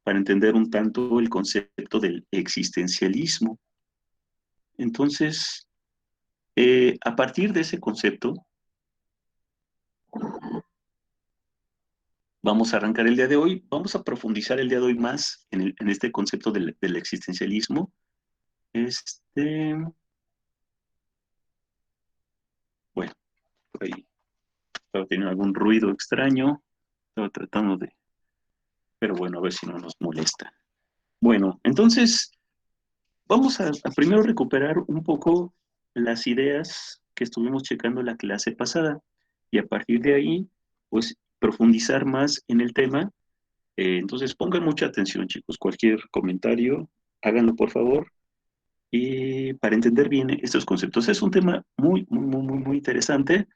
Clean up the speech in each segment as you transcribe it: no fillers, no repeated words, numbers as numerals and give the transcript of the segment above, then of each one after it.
para entender un tanto el concepto del existencialismo. Entonces, a partir de ese concepto, vamos a arrancar el día de hoy, vamos a profundizar el día de hoy más en este concepto del existencialismo. Bueno, por ahí estaba teniendo algún ruido extraño, estaba tratando de, pero bueno, a ver si no nos molesta. Bueno, entonces vamos a primero recuperar un poco las ideas que estuvimos checando la clase pasada y a partir de ahí, pues profundizar más en el tema. Entonces pongan mucha atención, chicos. Cualquier comentario, háganlo por favor. Y para entender bien estos conceptos, es un tema muy interesante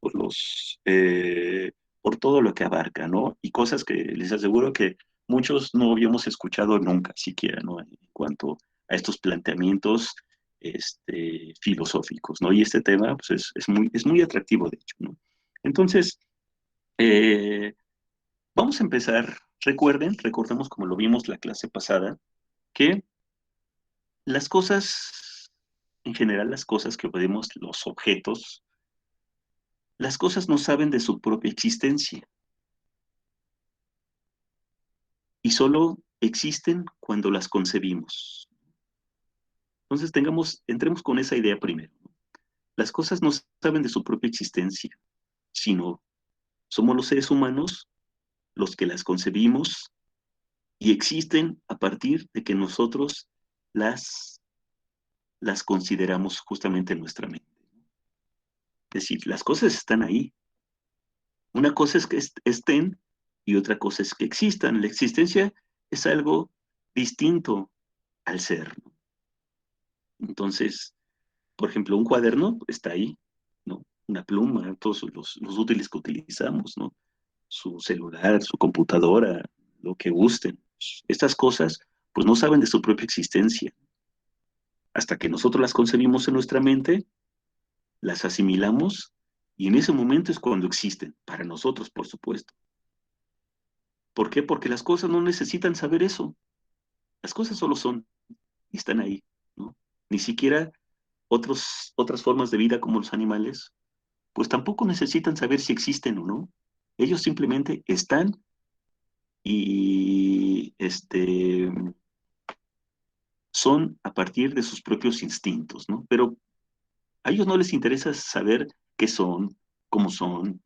por por todo lo que abarca, ¿no? Y cosas que les aseguro que muchos no habíamos escuchado nunca siquiera, ¿no? En cuanto a estos planteamientos, filosóficos, ¿no? Y este tema, pues, es muy atractivo, de hecho, ¿no? Entonces, eh, vamos a empezar. Recordemos como lo vimos la clase pasada, que las cosas, en general, las cosas que vemos, los objetos, las cosas no saben de su propia existencia y solo existen cuando las concebimos. Entonces entremos con esa idea primero, ¿no? Las cosas no saben de su propia existencia, sino somos los seres humanos los que las concebimos y existen a partir de que nosotros las, las consideramos justamente en nuestra mente. Es decir, las cosas están ahí. Una cosa es que estén y otra cosa es que existan. La existencia es algo distinto al ser, ¿no? Entonces, por ejemplo, un cuaderno está ahí, ¿no? Una pluma, todos los útiles que utilizamos, ¿no? Su celular, su computadora, lo que gusten. Estas cosas, pues no saben de su propia existencia. Hasta que nosotros las concebimos en nuestra mente, las asimilamos y en ese momento es cuando existen, para nosotros, por supuesto. ¿Por qué? Porque las cosas no necesitan saber eso. Las cosas solo son y están ahí, ¿no? Ni siquiera otras formas de vida como los animales, pues tampoco necesitan saber si existen o no. Ellos simplemente están y son a partir de sus propios instintos, ¿no? Pero a ellos no les interesa saber qué son, cómo son,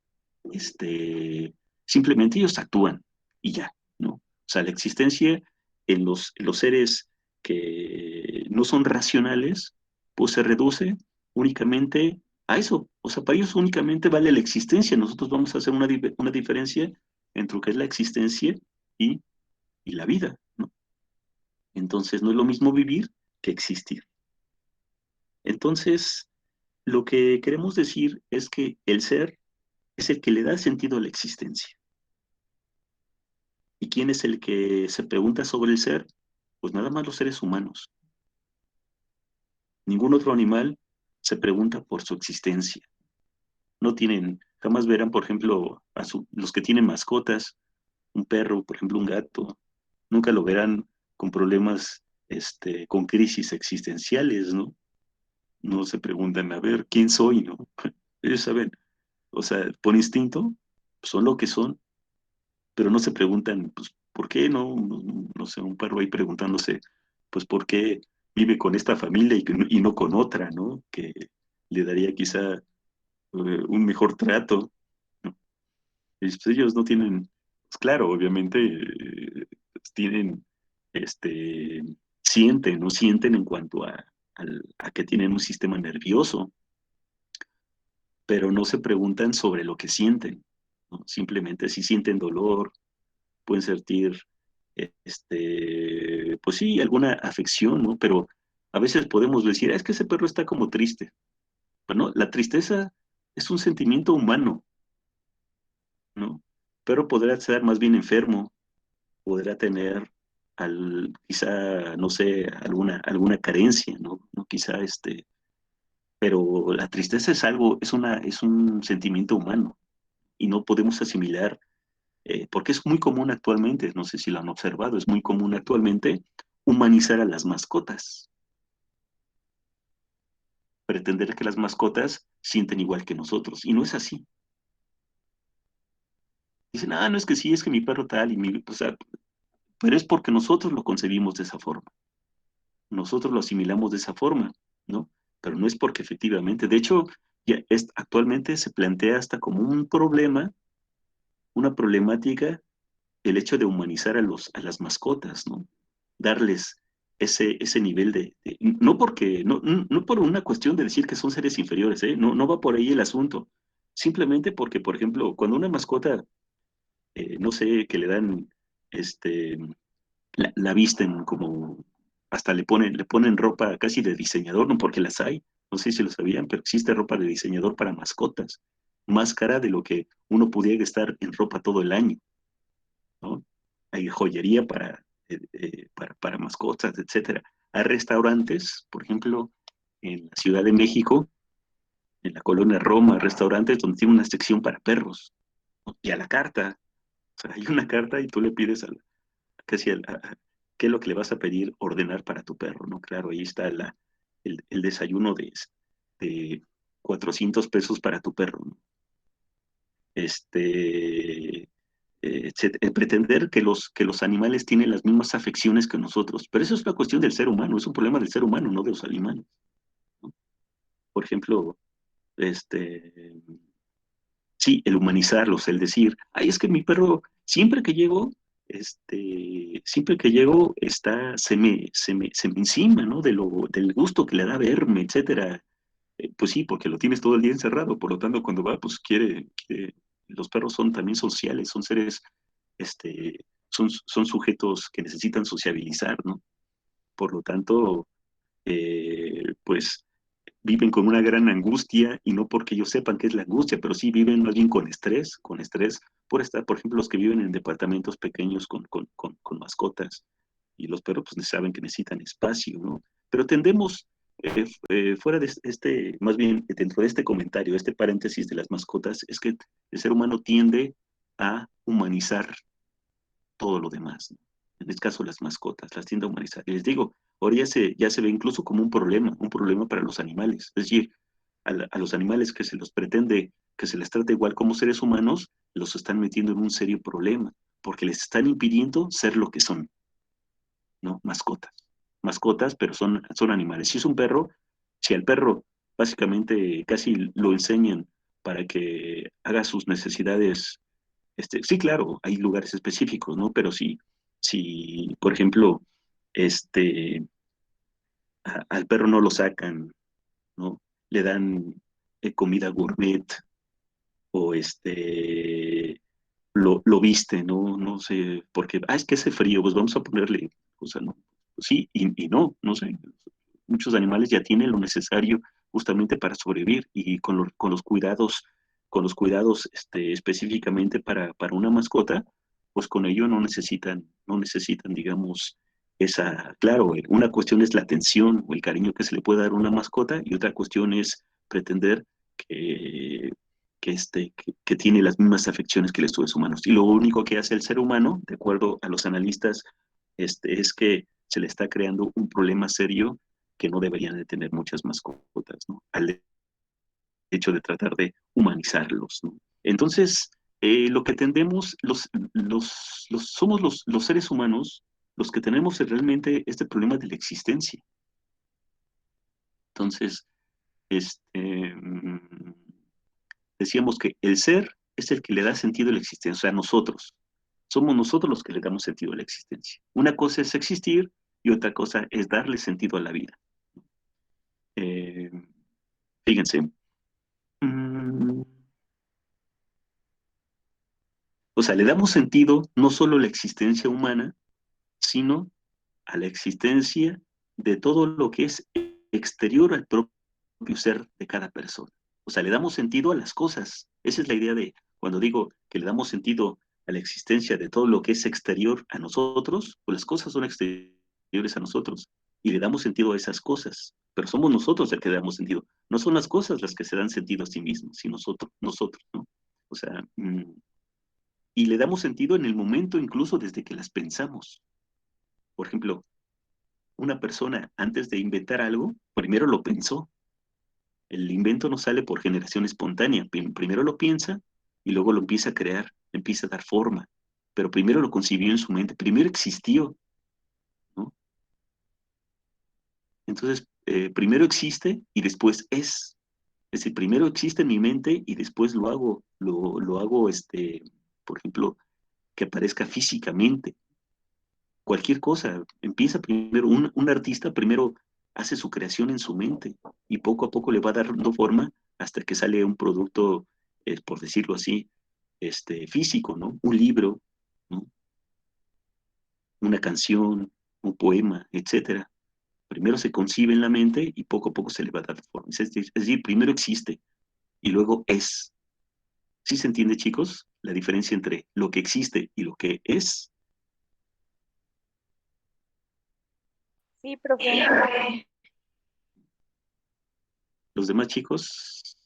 este, simplemente ellos actúan y ya, ¿no? O sea, la existencia en los seres que no son racionales, pues se reduce únicamente a eso. O sea, para ellos únicamente vale la existencia. Nosotros vamos a hacer una diferencia entre lo que es la existencia y, y la vida, ¿no? Entonces, no es lo mismo vivir que existir. Entonces, lo que queremos decir es que el ser es el que le da sentido a la existencia. ¿Y quién es el que se pregunta sobre el ser? Pues nada más los seres humanos. Ningún otro animal se pregunta por su existencia. No tienen, jamás verán, por ejemplo, los que tienen mascotas, un perro, por ejemplo, un gato, nunca lo verán con problemas, con crisis existenciales, ¿no? No se preguntan, a ver, ¿quién soy, no? Ellos saben, o sea, por instinto, son lo que son, pero no se preguntan, pues, ¿por qué no sé, un perro ahí preguntándose, pues, ¿por qué vive con esta familia y no con otra, ¿no? Que le daría quizá un mejor trato, ¿no? Y, pues, ellos no tienen, pues, claro, obviamente, pues, tienen, este, sienten, no sienten en cuanto a que tienen un sistema nervioso, pero no se preguntan sobre lo que sienten, ¿no? Simplemente si sienten dolor, pueden sentir, pues sí, alguna afección, ¿no? Pero a veces podemos decir, "Ah, es que ese perro está como triste". Bueno, la tristeza es un sentimiento humano, ¿no? Pero podrá estar más bien enfermo, podrá tener quizá, no sé, alguna carencia, ¿no? ¿No? Quizá pero la tristeza es algo, es un sentimiento humano y no podemos asimilar porque es muy común actualmente, no sé si lo han observado, es muy común actualmente humanizar a las mascotas, pretender que las mascotas sienten igual que nosotros, y no es así. Dicen, ah, no es que sí, es que mi perro tal, o sea, pero es porque nosotros lo concebimos de esa forma, nosotros lo asimilamos de esa forma, ¿no? Pero no es porque efectivamente, de hecho, actualmente se plantea hasta como un problema, una problemática, el hecho de humanizar a las mascotas, ¿no? Darles ese nivel no porque, no por una cuestión de decir que son seres inferiores, ¿eh? No, no va por ahí el asunto. Simplemente porque, por ejemplo, cuando una mascota, no sé, que le dan, este, la visten como, hasta le ponen ropa casi de diseñador, no porque las hay, no sé si lo sabían, pero existe ropa de diseñador para mascotas, más cara de lo que uno pudiera estar en ropa todo el año, ¿no? Hay joyería para mascotas, etcétera. Hay restaurantes, por ejemplo, en la Ciudad de México, en la colonia Roma, restaurantes donde tiene una sección para perros, ¿no? Y a la carta, o sea, hay una carta y tú le pides casi qué es lo que le vas a pedir ordenar para tu perro, ¿no? Claro, ahí está el desayuno de 400 pesos para tu perro, ¿no? Pretender que los animales tienen las mismas afecciones que nosotros, pero eso es una cuestión del ser humano, es un problema del ser humano, no de los animales, ¿no? Por ejemplo, este, sí, el humanizarlos, el decir, ay, es que mi perro, siempre que llego, se me encima, ¿no? Del gusto que le da verme, etcétera. Pues sí, porque lo tienes todo el día encerrado, por lo tanto, cuando va, pues los perros son también sociales, son seres, son sujetos que necesitan sociabilizar, ¿no? Por lo tanto, pues viven con una gran angustia y no porque ellos sepan qué es la angustia, pero sí viven más bien con estrés por estar, por ejemplo, los que viven en departamentos pequeños con mascotas y los perros pues saben que necesitan espacio, ¿no? Pero tendemos, fuera de más bien dentro de este comentario, este paréntesis de las mascotas, es que el ser humano tiende a humanizar todo lo demás, ¿no? En este caso las mascotas, las tiende a humanizar. Y les digo, ahora ya se ve incluso como un problema para los animales. Es decir, a los animales que se los pretende, que se les trata igual como seres humanos, los están metiendo en un serio problema, porque les están impidiendo ser lo que son, ¿no? Mascotas. Mascotas, pero son animales. Si es un perro, si al perro básicamente casi lo enseñan para que haga sus necesidades, sí, claro, hay lugares específicos, ¿no? Pero si por ejemplo, este, al perro no lo sacan, ¿no? Le dan comida gourmet o lo viste, ¿no? No sé, porque, es que hace frío, pues vamos a ponerle, o sea, no, sí, y no, no sé. Muchos animales ya tienen lo necesario justamente para sobrevivir y con los cuidados específicamente para una mascota, pues con ello no necesitan, digamos, claro, una cuestión es la atención o el cariño que se le puede dar a una mascota y otra cuestión es pretender que, que tiene las mismas afecciones que los seres humanos. Y lo único que hace el ser humano, de acuerdo a los analistas, es que se le está creando un problema serio que no deberían de tener muchas mascotas, ¿no? Al hecho de tratar de humanizarlos, ¿no? Entonces, lo que tendemos, somos los seres humanos los que tenemos realmente este problema de la existencia. Entonces, este, mm, decíamos que el ser es el que le da sentido a la existencia, o sea, nosotros. Somos nosotros los que le damos sentido a la existencia. Una cosa es existir y otra cosa es darle sentido a la vida. Eh, Fíjense, mm, o sea, le damos sentido no solo a la existencia humana, sino a la existencia de todo lo que es exterior al propio ser de cada persona. O sea, le damos sentido a las cosas. Esa es la idea de cuando digo que le damos sentido a la existencia de todo lo que es exterior a nosotros, pues las cosas son exteriores a nosotros y le damos sentido a esas cosas. Pero somos nosotros el que le damos sentido. No son las cosas las que se dan sentido a sí mismas, sino nosotros, ¿no? O sea, y le damos sentido en el momento, incluso desde que las pensamos. Por ejemplo, una persona antes de inventar algo, primero lo pensó. El invento no sale por generación espontánea. Primero lo piensa y luego lo empieza a crear, empieza a dar forma. Pero primero lo concibió en su mente, primero existió, ¿no? Entonces, primero existe y después es. Es decir, primero existe en mi mente y después lo hago, por ejemplo, que aparezca físicamente. Cualquier cosa, empieza primero, un artista primero hace su creación en su mente y poco a poco le va dando forma hasta que sale un producto, por decirlo así, físico, ¿no? Un libro, ¿no? Una canción, un poema, etcétera. Primero se concibe en la mente y poco a poco se le va a dar forma. Es decir, primero existe y luego es. ¿Sí se entiende, chicos? La diferencia entre lo que existe y lo que es. Sí, profe. Los demás chicos,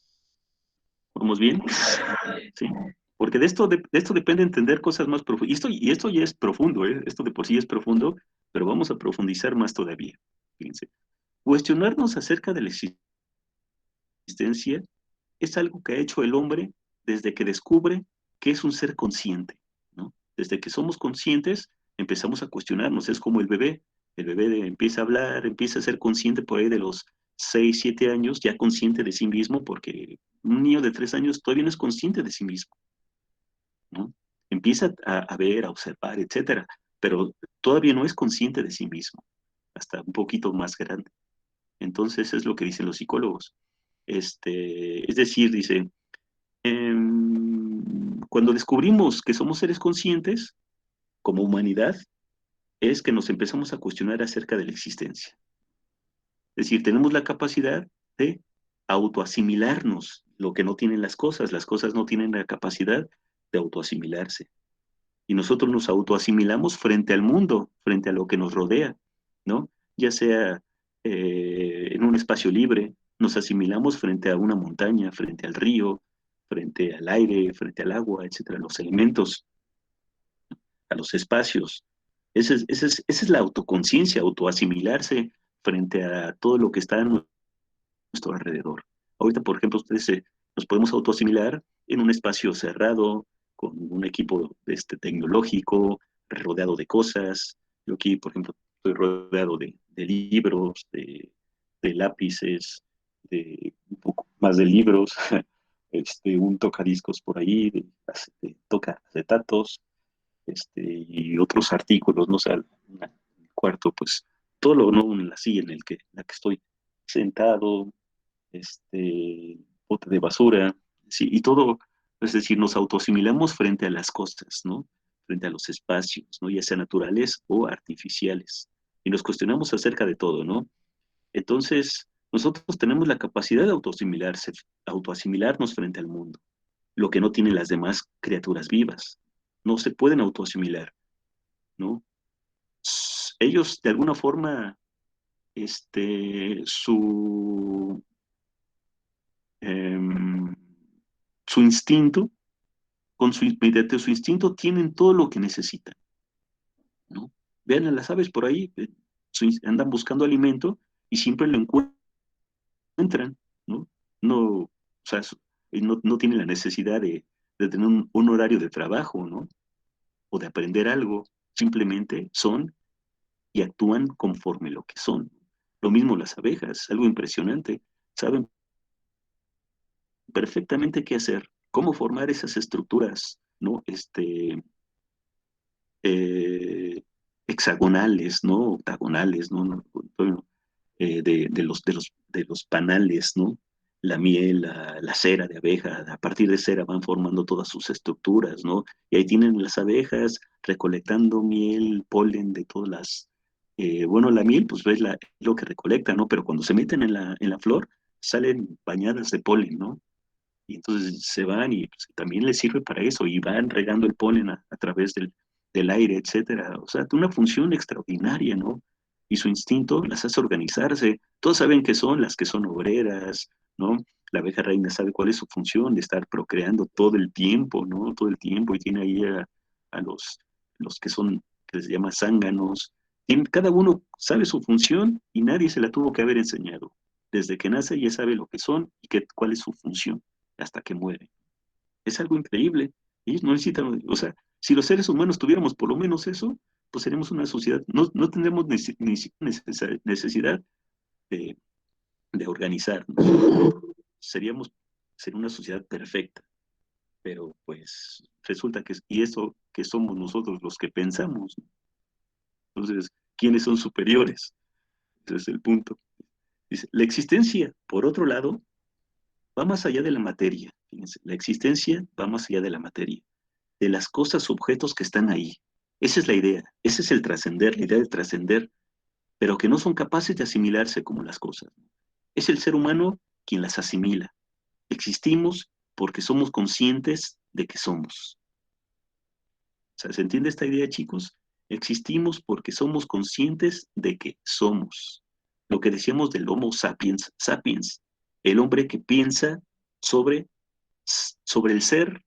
¿vamos bien? Sí. Porque de esto depende entender cosas más profundas. Y esto ya es profundo, ¿eh? Esto de por sí es profundo, pero vamos a profundizar más todavía. Fíjense. Cuestionarnos acerca de la existencia es algo que ha hecho el hombre desde que descubre que es un ser consciente, ¿no? Desde que somos conscientes, empezamos a cuestionarnos. Es como el bebé. El bebé empieza a hablar, empieza a ser consciente por ahí de los 6 7 años, ya consciente de sí mismo, porque un niño de 3 años todavía no es consciente de sí mismo, ¿no? Empieza a ver, a observar, etcétera, pero todavía no es consciente de sí mismo, hasta un poquito más grande. Entonces es lo que dicen los psicólogos. Es decir, dice, cuando descubrimos que somos seres conscientes, como humanidad, es que nos empezamos a cuestionar acerca de la existencia. Es decir, tenemos la capacidad de autoasimilarnos, lo que no tienen las cosas no tienen la capacidad de autoasimilarse. Y nosotros nos autoasimilamos frente al mundo, frente a lo que nos rodea, ¿no? Ya sea en un espacio libre, nos asimilamos frente a una montaña, frente al río, frente al aire, frente al agua, etcétera, los elementos, a los espacios. Esa es la autoconciencia, autoasimilarse frente a todo lo que está a nuestro alrededor. Ahorita, por ejemplo, nos podemos autoasimilar en un espacio cerrado, con un equipo tecnológico, rodeado de cosas. Yo aquí, por ejemplo, estoy rodeado de libros, de lápices, de un poco más de libros, un tocadiscos por ahí, toca acetatos, y otros artículos, no sé, el cuarto, pues todo lo, no, en la silla la que estoy sentado, bote de basura, sí, y todo, es decir, nos autoasimilamos frente a las cosas, ¿no? Frente a los espacios, ¿no? Ya sean naturales o artificiales. Y nos cuestionamos acerca de todo, ¿no? Entonces, nosotros tenemos la capacidad de autoasimilarnos frente al mundo, lo que no tienen las demás criaturas vivas. No se pueden autoasimilar, ¿no? Ellos, de alguna forma, su, em, su instinto, mediante su instinto tienen todo lo que necesitan, ¿no? Vean a las aves por ahí, andan buscando alimento y siempre lo encuentran, ¿no? No, o sea, no tienen la necesidad de tener un horario de trabajo, ¿no? O de aprender algo, simplemente son y actúan conforme lo que son. Lo mismo las abejas, algo impresionante, saben perfectamente qué hacer, cómo formar esas estructuras, ¿no? Eh, hexagonales, ¿no? Octagonales, ¿no? Bueno, de los panales, ¿no? La miel, la cera de abeja, a partir de cera van formando todas sus estructuras, ¿no? Y ahí tienen las abejas recolectando miel, polen de todas bueno, la miel, pues ves lo que recolecta, ¿no? Pero cuando se meten en la flor, salen bañadas de polen, ¿no? Y entonces se van y pues, también les sirve para eso, y van regando el polen a través del aire, etcétera. O sea, tiene una función extraordinaria, ¿no? Y su instinto las hace organizarse. Todos saben que son las que son obreras, ¿no? la abeja reina sabe cuál es su función, de estar procreando todo el tiempo, ¿no? Todo el tiempo, y tiene ahí a los que son, que se llama zánganos. Cada uno sabe su función y nadie se la tuvo que haber enseñado. Desde que nace ya sabe lo que son y cuál es su función, hasta que muere. Es algo increíble. Ellos no necesitan, o sea, si los seres humanos tuviéramos por lo menos eso, pues seríamos una sociedad, no tendremos necesidad de, de organizarnos. Sería una sociedad perfecta, pero pues resulta que, y eso que somos nosotros los que pensamos, ¿no? Entonces, ¿quiénes son superiores? Ese es el punto. Dice, la existencia, por otro lado, va más allá de la materia. Fíjense, la existencia va más allá de la materia, de las cosas, objetos que están ahí. Esa es la idea, ese es el trascender, la idea de trascender, pero que no son capaces de asimilarse como las cosas. Es el ser humano quien las asimila. Existimos porque somos conscientes de que somos. O sea, ¿se entiende esta idea, chicos? Existimos porque somos conscientes de que somos. Lo que decíamos del Homo sapiens, sapiens, el hombre que piensa sobre, sobre el ser,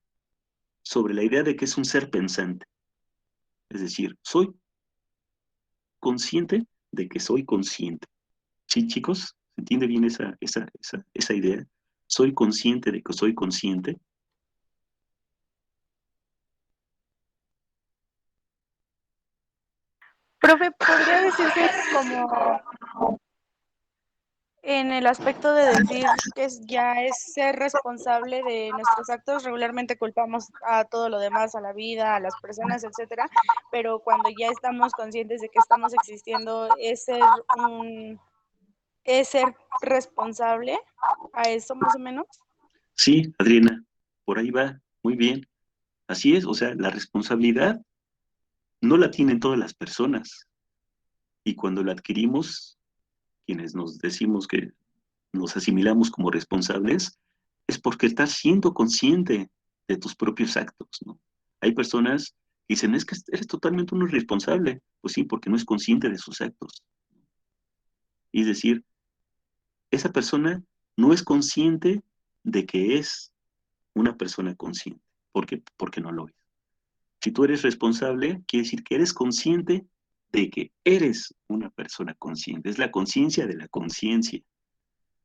sobre la idea de que es un ser pensante. Es decir, soy consciente de que soy consciente. ¿Sí, chicos? ¿Se entiende bien esa idea? Soy consciente de que soy consciente. Profe, ¿podría decirse como en el aspecto de decir que ya es ser responsable de nuestros actos? Regularmente culpamos a todo lo demás, a la vida, a las personas, etcétera, pero cuando ya estamos conscientes de que estamos existiendo, es ser responsable a eso más o menos. Sí, Adriana, por ahí va, muy bien. Así es, o sea, la responsabilidad no la tienen todas las personas y cuando la adquirimos, quienes nos decimos que nos asimilamos como responsables, es porque estás siendo consciente de tus propios actos, ¿no? Hay personas que dicen, es que eres totalmente un irresponsable. Pues sí, porque no es consciente de sus actos. Y es decir, esa persona no es consciente de que es una persona consciente, porque no lo es. Si tú eres responsable, quiere decir que eres consciente de que eres una persona consciente. Es la conciencia de la conciencia,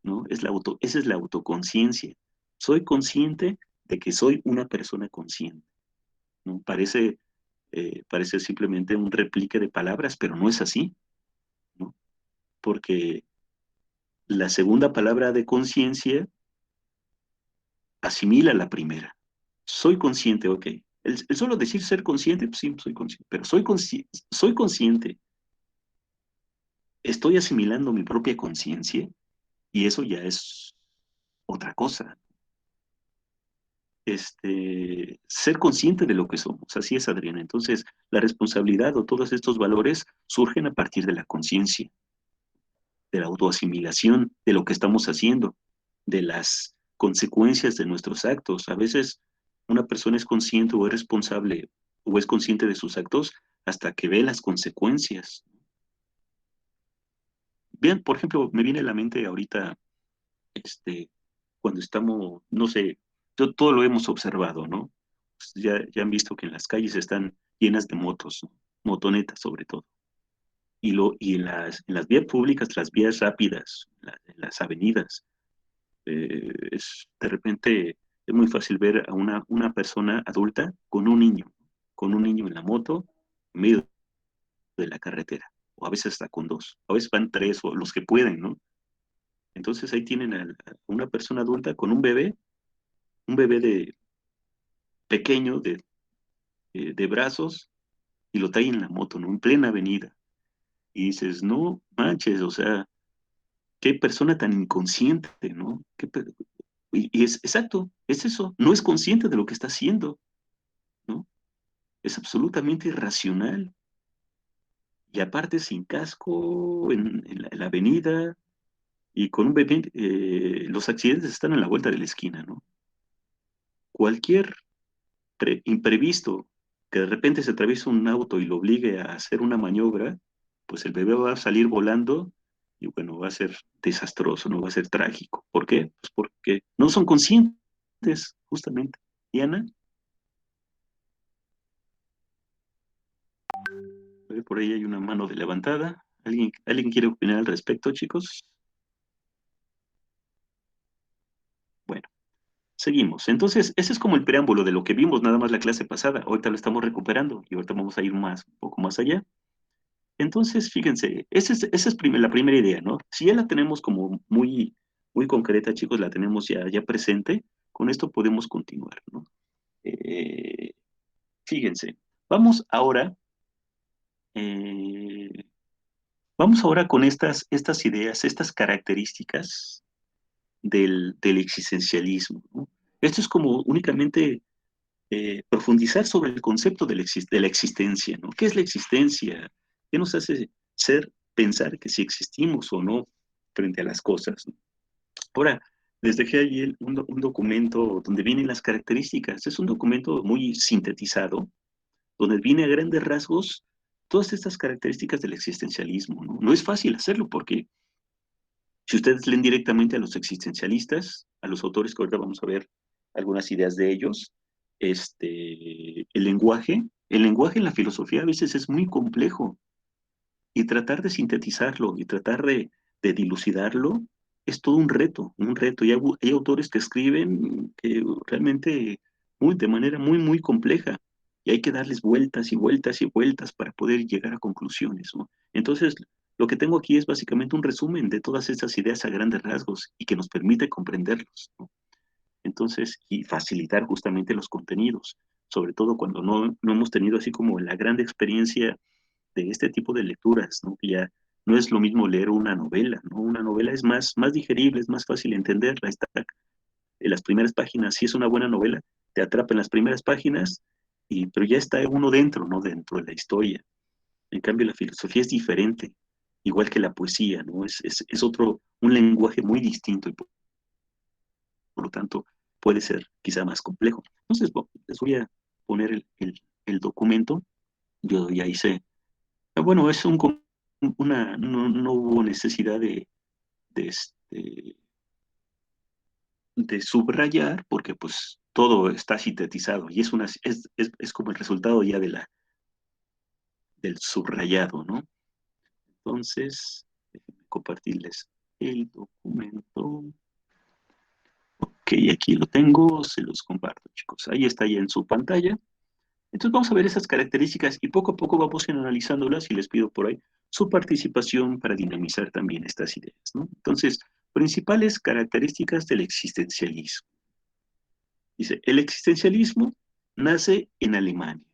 ¿no? Esa es la autoconciencia. Soy consciente de que soy una persona consciente, ¿no? Parece simplemente un replique de palabras, pero no es así, ¿no? Porque la segunda palabra de conciencia asimila la primera. Soy consciente, ok. El solo decir ser consciente, pues sí, soy consciente, pero soy consciente, estoy asimilando mi propia conciencia y eso ya es otra cosa. Ser consciente de lo que somos, así es, Adriana. Entonces, la responsabilidad o todos estos valores surgen a partir de la conciencia, de la autoasimilación, de lo que estamos haciendo, de las consecuencias de nuestros actos. A veces una persona es consciente o es responsable o es consciente de sus actos hasta que ve las consecuencias. Bien, por ejemplo, me viene a la mente ahorita, este, cuando estamos, no sé, todo lo hemos observado, ¿no? Pues ya han visto que en las calles están llenas de motos, ¿no? Motonetas sobre todo. Y en las vías públicas, las vías rápidas, en las avenidas, de repente es muy fácil ver a una persona adulta con un niño en la moto, en medio de la carretera, o a veces hasta con dos, a veces van tres o los que pueden, ¿no? Entonces ahí tienen a una persona adulta con un bebé de pequeño de brazos y lo traen en la moto, ¿no? En plena avenida. Y dices, no manches, o sea, qué persona tan inconsciente, ¿no? Y es exacto, es eso, no es consciente de lo que está haciendo, ¿no? Es absolutamente irracional. Y aparte sin casco, en la avenida, y con un bebé, los accidentes están a la vuelta de la esquina, ¿no? Cualquier imprevisto que de repente se atraviesa un auto y lo obligue a hacer una maniobra, pues el bebé va a salir volando Y bueno, va a ser desastroso, no va a ser trágico. ¿Por qué? Pues porque no son conscientes, justamente. Diana, por ahí hay una mano de levantada. ¿Alguien quiere opinar al respecto, chicos? Bueno, seguimos. Entonces, ese es como el preámbulo de lo que vimos nada más la clase pasada. Ahorita lo estamos recuperando y ahorita vamos a ir un poco más allá. Entonces, fíjense, esa es la primera idea, ¿no? Si ya la tenemos como muy, muy concreta, chicos, la tenemos ya presente, con esto podemos continuar, ¿no? Eh, Fíjense, vamos ahora, eh, vamos ahora con estas ideas, estas características del existencialismo, ¿no? Esto es como únicamente profundizar sobre el concepto de la existencia, ¿no? ¿Qué es la existencia? ¿Qué nos hace pensar que si existimos o no frente a las cosas, ¿no? Ahora, les dejé allí un documento donde vienen las características. Es un documento muy sintetizado, donde viene a grandes rasgos todas estas características del existencialismo, ¿no? No es fácil hacerlo porque si ustedes leen directamente a los existencialistas, a los autores que ahorita vamos a ver algunas ideas de ellos, el lenguaje en la filosofía a veces es muy complejo y tratar de sintetizarlo y tratar de dilucidarlo es todo un reto. Y hay autores que escriben que realmente de manera muy, muy compleja y hay que darles vueltas y vueltas y vueltas para poder llegar a conclusiones, ¿no? Entonces, lo que tengo aquí es básicamente un resumen de todas estas ideas a grandes rasgos y que nos permite comprenderlos, ¿no? Entonces, y facilitar justamente los contenidos, sobre todo cuando no hemos tenido así como la gran experiencia de este tipo de lecturas, ¿no? Que ya no es lo mismo leer una novela, ¿no? Una novela es más digerible, es más fácil entenderla, está en las primeras páginas. Si es una buena novela, te atrapa en las primeras páginas, pero ya está uno dentro, ¿no? Dentro de la historia. En cambio, la filosofía es diferente, igual que la poesía, ¿no? Es un lenguaje muy distinto y por lo tanto puede ser quizá más complejo. Entonces, les voy a poner el documento. Yo ya hice. Bueno, no hubo necesidad de, este, de subrayar porque pues todo está sintetizado y es como el resultado ya del subrayado, ¿no? Entonces, déjenme compartirles el documento. Ok, aquí lo tengo, se los comparto, chicos. Ahí está ya en su pantalla. Entonces vamos a ver esas características y poco a poco vamos a ir analizándolas y les pido por ahí su participación para dinamizar también estas ideas, ¿no? Entonces, principales características del existencialismo. Dice, el existencialismo nace en Alemania.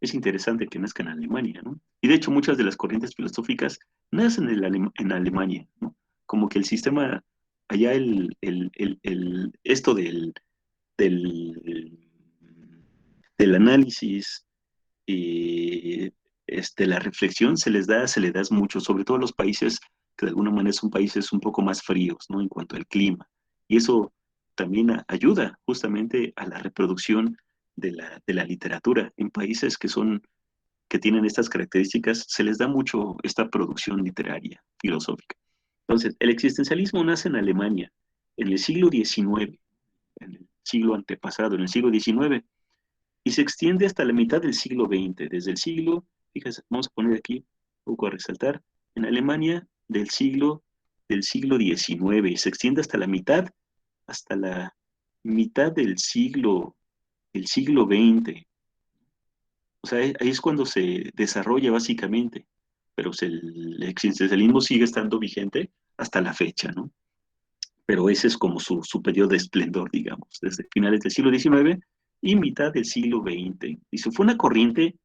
Es interesante que nazca en Alemania, ¿no? Y de hecho muchas de las corrientes filosóficas nacen en Alemania, ¿no? Como que el sistema, allá esto del, del análisis y la reflexión se les da mucho, sobre todo a los países que de alguna manera son países un poco más fríos, ¿no? En cuanto al clima. Y eso también ayuda justamente a la reproducción de la literatura. En países que tienen estas características, se les da mucho esta producción literaria, filosófica. Entonces, el existencialismo nace en Alemania en el siglo XIX, en el siglo antepasado, en el siglo XIX, y se extiende hasta la mitad del siglo XX. Desde el siglo, fíjense, vamos a poner aquí un poco a resaltar, en Alemania del siglo XIX, y se extiende hasta la mitad del siglo XX. O sea, ahí es cuando se desarrolla básicamente, pero el existencialismo sigue estando vigente hasta la fecha, ¿no? Pero ese es como su periodo de esplendor, digamos, desde finales del siglo XIX y mitad del siglo XX. Y fue una corriente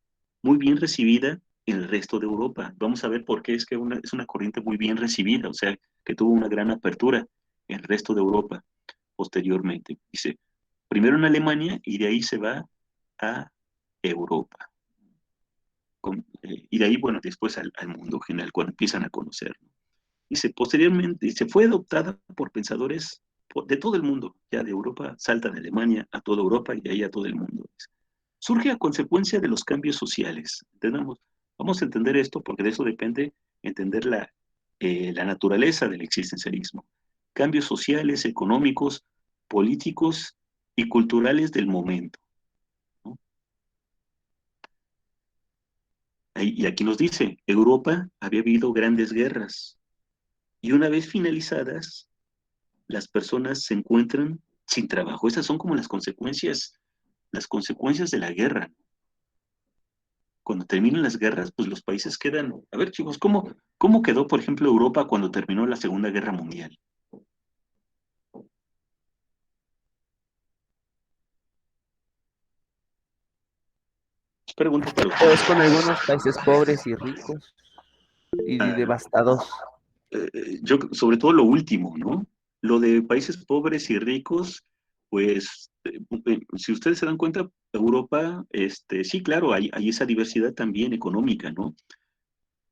muy bien recibida en el resto de Europa. Vamos a ver por qué es una corriente muy bien recibida, o sea, que tuvo una gran apertura en el resto de Europa posteriormente. Dice, primero en Alemania y de ahí se va a Europa. Y de ahí, bueno, después al mundo general, cuando empiezan a conocer, ¿no? Posteriormente, se fue adoptada por pensadores de todo el mundo, ya de Europa, salta de Alemania a toda Europa y de ahí a todo el mundo. Surge a consecuencia de los cambios sociales. Vamos a entender esto porque de eso depende entender la naturaleza del existencialismo. Cambios sociales, económicos, políticos y culturales del momento, ¿no? Y aquí nos dice, Europa había habido grandes guerras y una vez finalizadas, las personas se encuentran sin trabajo. Esas son como las consecuencias de la guerra. Cuando terminan las guerras, pues los países quedan. A ver, chicos, ¿cómo quedó, por ejemplo, Europa cuando terminó la Segunda Guerra Mundial? Es pregunta para Pues ustedes. con algunos países pobres y ricos y Ah, devastados. yo, sobre todo lo último, ¿no? Lo de países pobres y ricos, pues, si ustedes se dan cuenta, Europa, sí, claro, hay esa diversidad también económica, ¿no?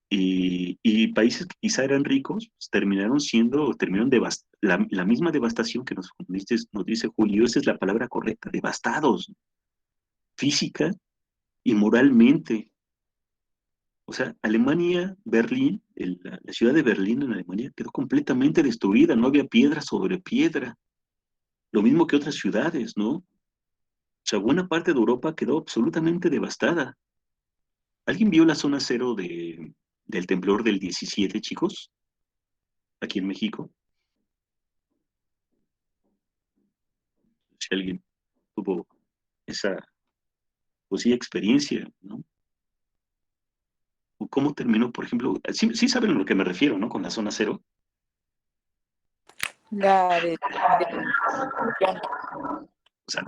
Y países que quizá eran ricos, pues, terminaron la misma devastación que nos dice Julio, esa es la palabra correcta, devastados, física y moralmente. O sea, Alemania, Berlín, la ciudad de Berlín en Alemania quedó completamente destruida, no había piedra sobre piedra, lo mismo que otras ciudades, ¿no? O sea, buena parte de Europa quedó absolutamente devastada. ¿Alguien vio la zona cero del temblor del 17, chicos? Aquí en México. Si alguien tuvo esa, pues sí, experiencia, ¿no? O cómo terminó, por ejemplo, sí, sí saben a lo que me refiero, ¿no? Con la zona cero. La de O sea,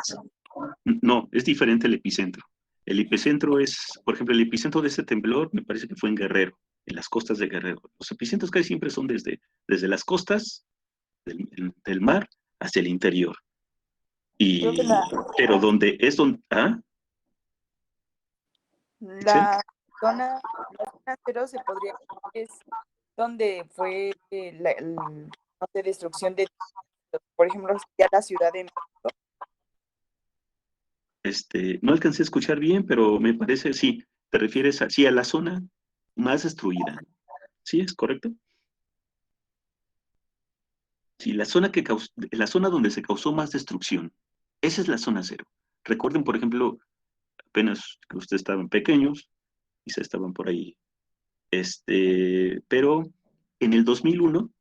no, es diferente el epicentro. El epicentro por ejemplo, el epicentro de ese temblor me parece que fue en Guerrero, en las costas de Guerrero. Los epicentros casi siempre son desde las costas del mar hacia el interior. creo que Y, pero Itzel, la la zona cero se podría decir que es donde fue no sé, destrucción de, por ejemplo, ya la Ciudad de México. no alcancé a escuchar bien, pero me parece, sí, te refieres sí, a la zona más destruida. ¿Sí es correcto? Sí, la zona donde se causó más destrucción. Esa es la zona cero. Recuerden, por ejemplo, apenas que ustedes estaban pequeños, quizá estaban por ahí, pero en el 2001,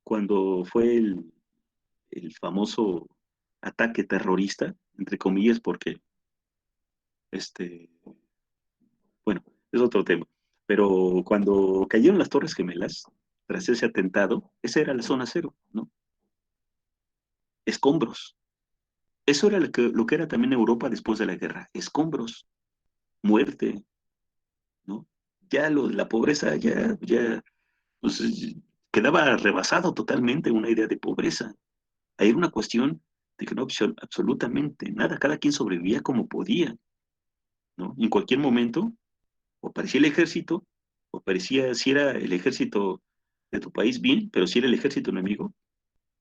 cuando fue el famoso ataque terrorista, entre comillas, porque, este, bueno, es otro tema, pero cuando cayeron las Torres Gemelas, tras ese atentado, esa era la zona cero, ¿no? Escombros. Eso era lo que era también Europa después de la guerra. Escombros, muerte, ¿no? Ya la pobreza ya, pues, quedaba rebasado totalmente una idea de pobreza. Ahí era una cuestión de que no había absolutamente nada, cada quien sobrevivía como podía, ¿no? En cualquier momento, o parecía el ejército, o parecía, si era el ejército de tu país, bien, pero si era el ejército enemigo,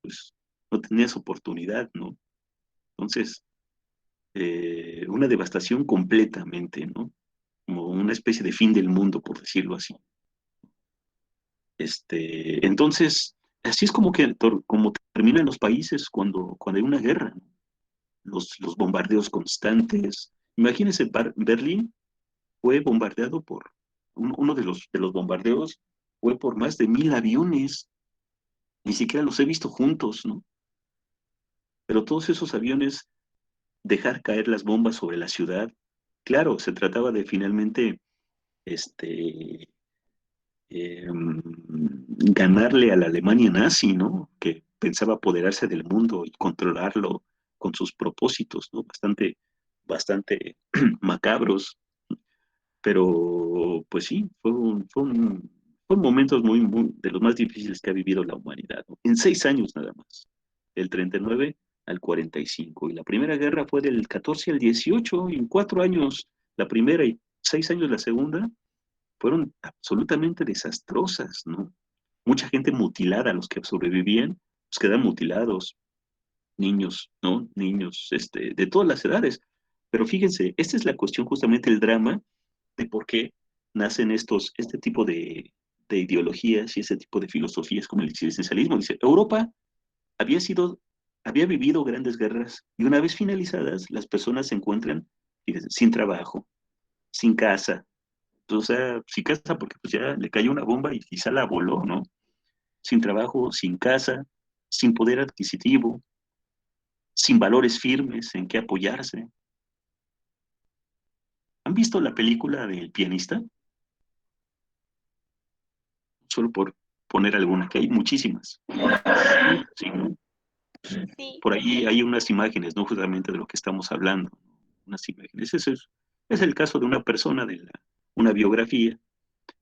pues no tenías oportunidad, ¿no? Entonces, una devastación completamente, ¿no? Como una especie de fin del mundo, por decirlo así. Entonces, así es como terminan los países cuando hay una guerra, ¿no? Los bombardeos constantes. Imagínense, Berlín fue bombardeado uno de los bombardeos fue por más de 1,000 aviones. Ni siquiera los he visto juntos, ¿no? Pero todos esos aviones, dejar caer las bombas sobre la ciudad, claro, se trataba de finalmente, este, ganarle a la Alemania nazi, ¿no? Que pensaba apoderarse del mundo y controlarlo con sus propósitos, ¿no? Bastante macabros, pero pues sí, fueron momentos de los más difíciles que ha vivido la humanidad, ¿no? En 6 años nada más, del 39 al 45. Y la Primera Guerra fue del 14 al 18, y en 4 años la primera y 6 años la segunda fueron absolutamente desastrosas, ¿no? Mucha gente mutilada, los que sobrevivían, pues quedan mutilados, niños, ¿no? Niños, de todas las edades. Pero fíjense, esta es la cuestión, justamente el drama de por qué nacen este tipo de ideologías y ese tipo de filosofías como el existencialismo. Dice, Europa había sido, había vivido grandes guerras y una vez finalizadas, las personas se encuentran, fíjense, sin trabajo, sin casa. O sea, sin casa porque pues ya le cayó una bomba y quizá la voló, ¿no? Sin trabajo, sin casa, sin poder adquisitivo, sin valores firmes en que apoyarse. ¿Han visto la película del pianista? Solo por poner alguna, que hay muchísimas. Sí, Sí, por ahí hay unas imágenes, ¿no? Justamente de lo que estamos hablando. Unas imágenes. Es el caso de una persona, una biografía,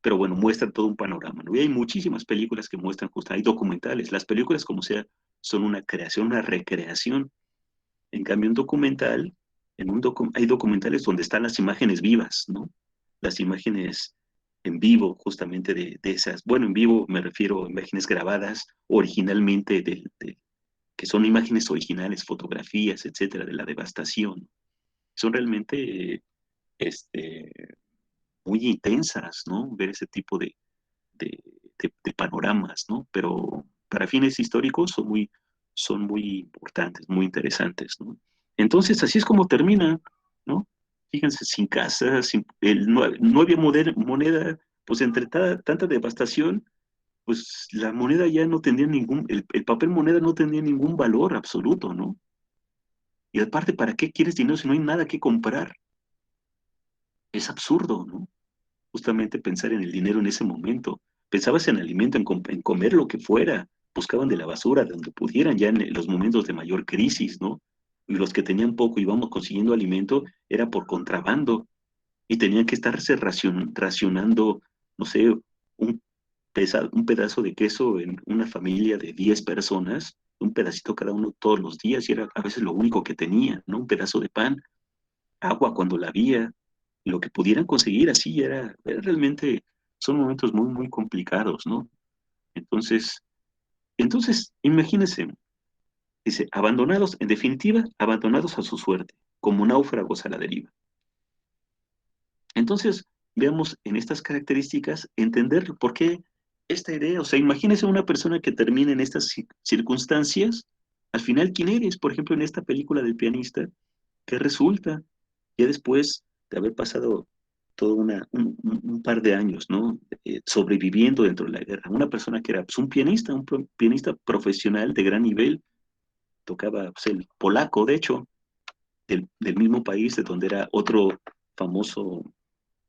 pero bueno, muestra todo un panorama, ¿no? Y hay muchísimas películas que muestran, justo, hay documentales. Las películas, como sea, son una creación, una recreación. En cambio, un documental, hay documentales donde están las imágenes vivas, ¿no? Las imágenes en vivo, justamente de esas. Bueno, en vivo me refiero a imágenes grabadas originalmente, que son imágenes originales, fotografías, etcétera, de la devastación. Son realmente este, muy intensas, ¿no? Ver ese tipo de, de panoramas, ¿no? Pero para fines históricos son muy importantes, muy interesantes, ¿no? Entonces, así es como termina, ¿no? Fíjense, sin casa, no había moneda, pues entre tanta devastación, pues la moneda ya no tenía el papel moneda no tenía ningún valor absoluto, ¿no? Y aparte, ¿para qué quieres dinero si no hay nada que comprar? Es absurdo, ¿no? Justamente pensar en el dinero en ese momento. Pensabas en alimento, en comer lo que fuera. Buscaban de la basura, de donde pudieran, ya en los momentos de mayor crisis, ¿no? Y los que tenían poco y íbamos consiguiendo alimento era por contrabando. Y tenían que estarse racionando, no sé, un pedazo de queso en una familia de 10 personas, un pedacito cada uno todos los días, y era a veces lo único que tenía, ¿no? Un pedazo de pan, agua cuando la había, lo que pudieran conseguir así era realmente, son momentos muy, muy complicados, ¿no? Entonces, imagínense, dice, abandonados, en definitiva, abandonados a su suerte, como náufragos a la deriva. Entonces, veamos en estas características, entender por qué esta idea, o sea, imagínese una persona que termina en estas circunstancias, al final, ¿quién eres? Por ejemplo, en esta película del pianista, ¿qué resulta? Ya después de haber pasado todo un par de años, ¿no? Sobreviviendo dentro de la guerra. Una persona que era pues, un pianista profesional de gran nivel, tocaba pues, el polaco, de hecho, del mismo país de donde era otro famoso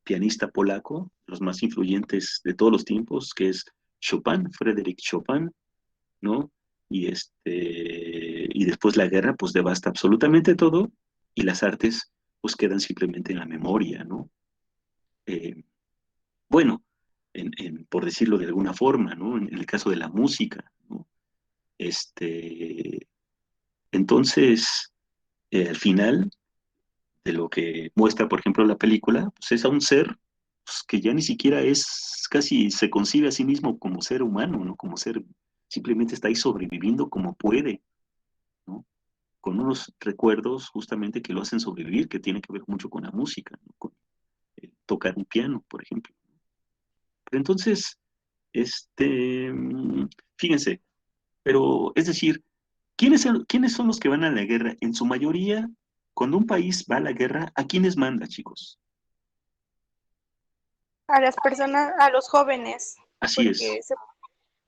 pianista polaco, los más influyentes de todos los tiempos, que es Chopin, Frédéric Chopin, ¿no? Y después la guerra pues devasta absolutamente todo y las artes pues quedan simplemente en la memoria, ¿no? Eh, bueno, por decirlo de alguna forma, ¿no? En el caso de la música, ¿no? Este, entonces, al final de lo que muestra, por ejemplo, la película, pues es a un ser pues, que ya ni siquiera casi se concibe a sí mismo como ser humano, ¿no? Como ser, simplemente está ahí sobreviviendo como puede, ¿no? Con unos recuerdos justamente que lo hacen sobrevivir, que tiene que ver mucho con la música, ¿no? Con tocar un piano, por ejemplo. Pero entonces, este, fíjense, pero es decir, ¿quiénes son los que van a la guerra? En su mayoría, cuando un país va a la guerra, ¿a quiénes manda, chicos? a las personas, a los jóvenes, Así es, porque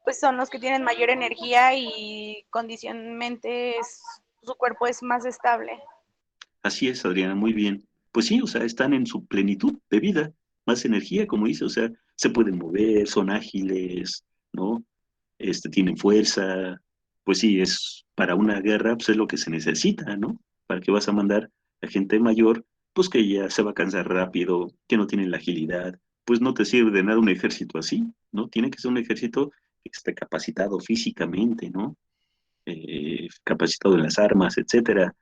pues son los que tienen mayor energía y condicionalmente su cuerpo es más estable. así es, Adriana, muy bien. Pues sí, o sea, están en su plenitud de vida, más energía, como dice, o sea, se pueden mover, son ágiles, ¿no? Tienen fuerza, pues sí, es para una guerra, pues es lo que se necesita, ¿no? ¿Para qué vas a mandar a gente mayor? Pues que ya se va a cansar rápido, que no tiene la agilidad, pues no te sirve de nada un ejército así, ¿no? Tiene que ser un ejército que esté capacitado físicamente, ¿no? Capacitado en las armas, etcétera.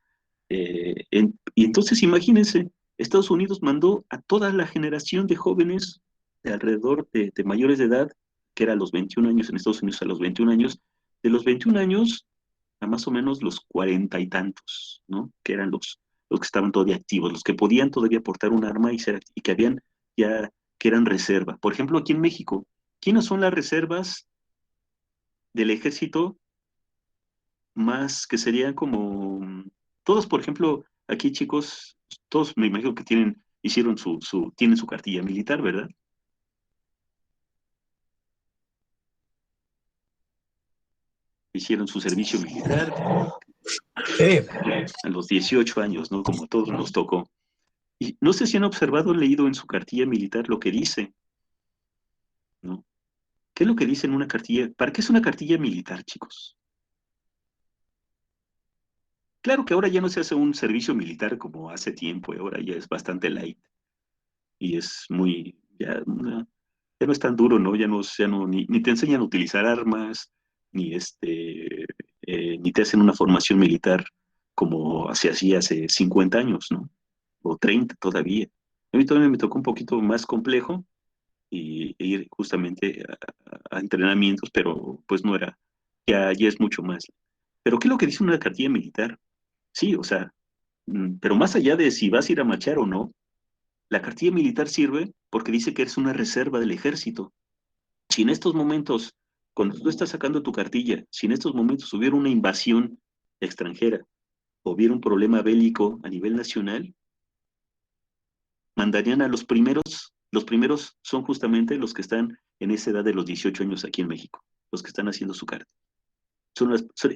Y entonces imagínense, Estados Unidos mandó a toda la generación de jóvenes de alrededor de mayores de edad, que era a los 21 años en Estados Unidos, a los 21 años, de los 21 años a más o menos los 40 y tantos, ¿no? Que eran los que estaban todavía activos, los que podían todavía portar un arma y que habían ya, que eran reserva. Por ejemplo, aquí en México, ¿quiénes son las reservas del ejército más que serían como todos, por ejemplo, aquí chicos, todos me imagino que tienen su cartilla militar, ¿verdad? Hicieron su servicio militar Sí, a los 18 años, ¿no? Como a todos nos tocó. Y no sé si han observado o leído en su cartilla militar lo que dice, ¿no? ¿Qué es lo que dice en una cartilla? ¿Para qué es una cartilla militar, chicos? Claro que ahora ya no se hace un servicio militar como hace tiempo, ahora ya es bastante light y es muy, ya no es tan duro, ¿no? Ni te enseñan a utilizar armas, ni ni te hacen una formación militar como se hacía hace 50 años, ¿no? O 30 todavía. A mí todavía me tocó un poquito más complejo e ir justamente a entrenamientos, pero pues no era, ya es mucho más. Pero ¿qué es lo que dice una cartilla militar? Sí, o sea, pero más allá de si vas a ir a marchar o no, la cartilla militar sirve porque dice que eres una reserva del ejército. Si en estos momentos, cuando tú estás sacando tu cartilla, si en estos momentos hubiera una invasión extranjera o hubiera un problema bélico a nivel nacional, mandarían a los primeros son justamente los que están en esa edad de los 18 años aquí en México, los que están haciendo su carta.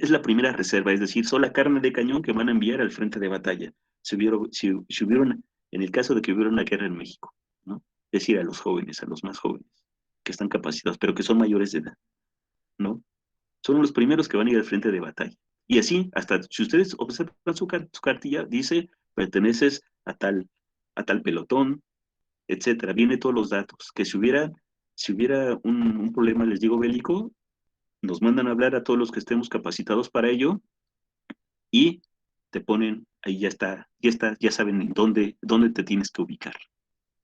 Es la primera reserva, es decir, son la carne de cañón que van a enviar al frente de batalla. Si hubieron, en el caso de que hubiera una guerra en México, ¿no? Es decir, a los jóvenes, a los más jóvenes, que están capacitados, pero que son mayores de edad, ¿no? Son los primeros que van a ir al frente de batalla. Y así, hasta si ustedes observan su cartilla, dice, perteneces a tal pelotón, etcétera. Viene todos los datos. Que si hubiera un problema, les digo, bélico, nos mandan a hablar a todos los que estemos capacitados para ello y te ponen, ahí ya saben en dónde te tienes que ubicar.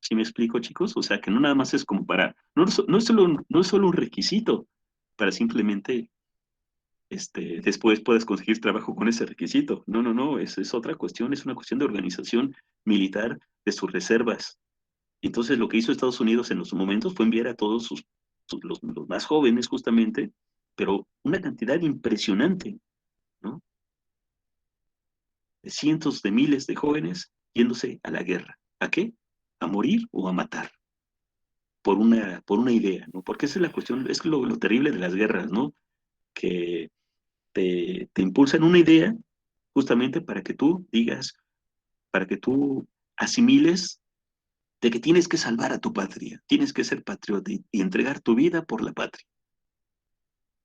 ¿Sí me explico, chicos? O sea, que no nada más es como no es solo un requisito para simplemente después puedes conseguir trabajo con ese requisito. No, no, no, es otra cuestión, es una cuestión de organización militar de sus reservas. Entonces, lo que hizo Estados Unidos en los momentos fue enviar a todos los más jóvenes, justamente, pero una cantidad impresionante, ¿no? De cientos de miles de jóvenes yéndose a la guerra. ¿A qué? A morir o a matar, por una idea, ¿no? Porque esa es la cuestión, es lo terrible de las guerras, ¿no? Que te impulsan una idea justamente para que tú digas, para que tú asimiles de que tienes que salvar a tu patria, tienes que ser patriota y entregar tu vida por la patria,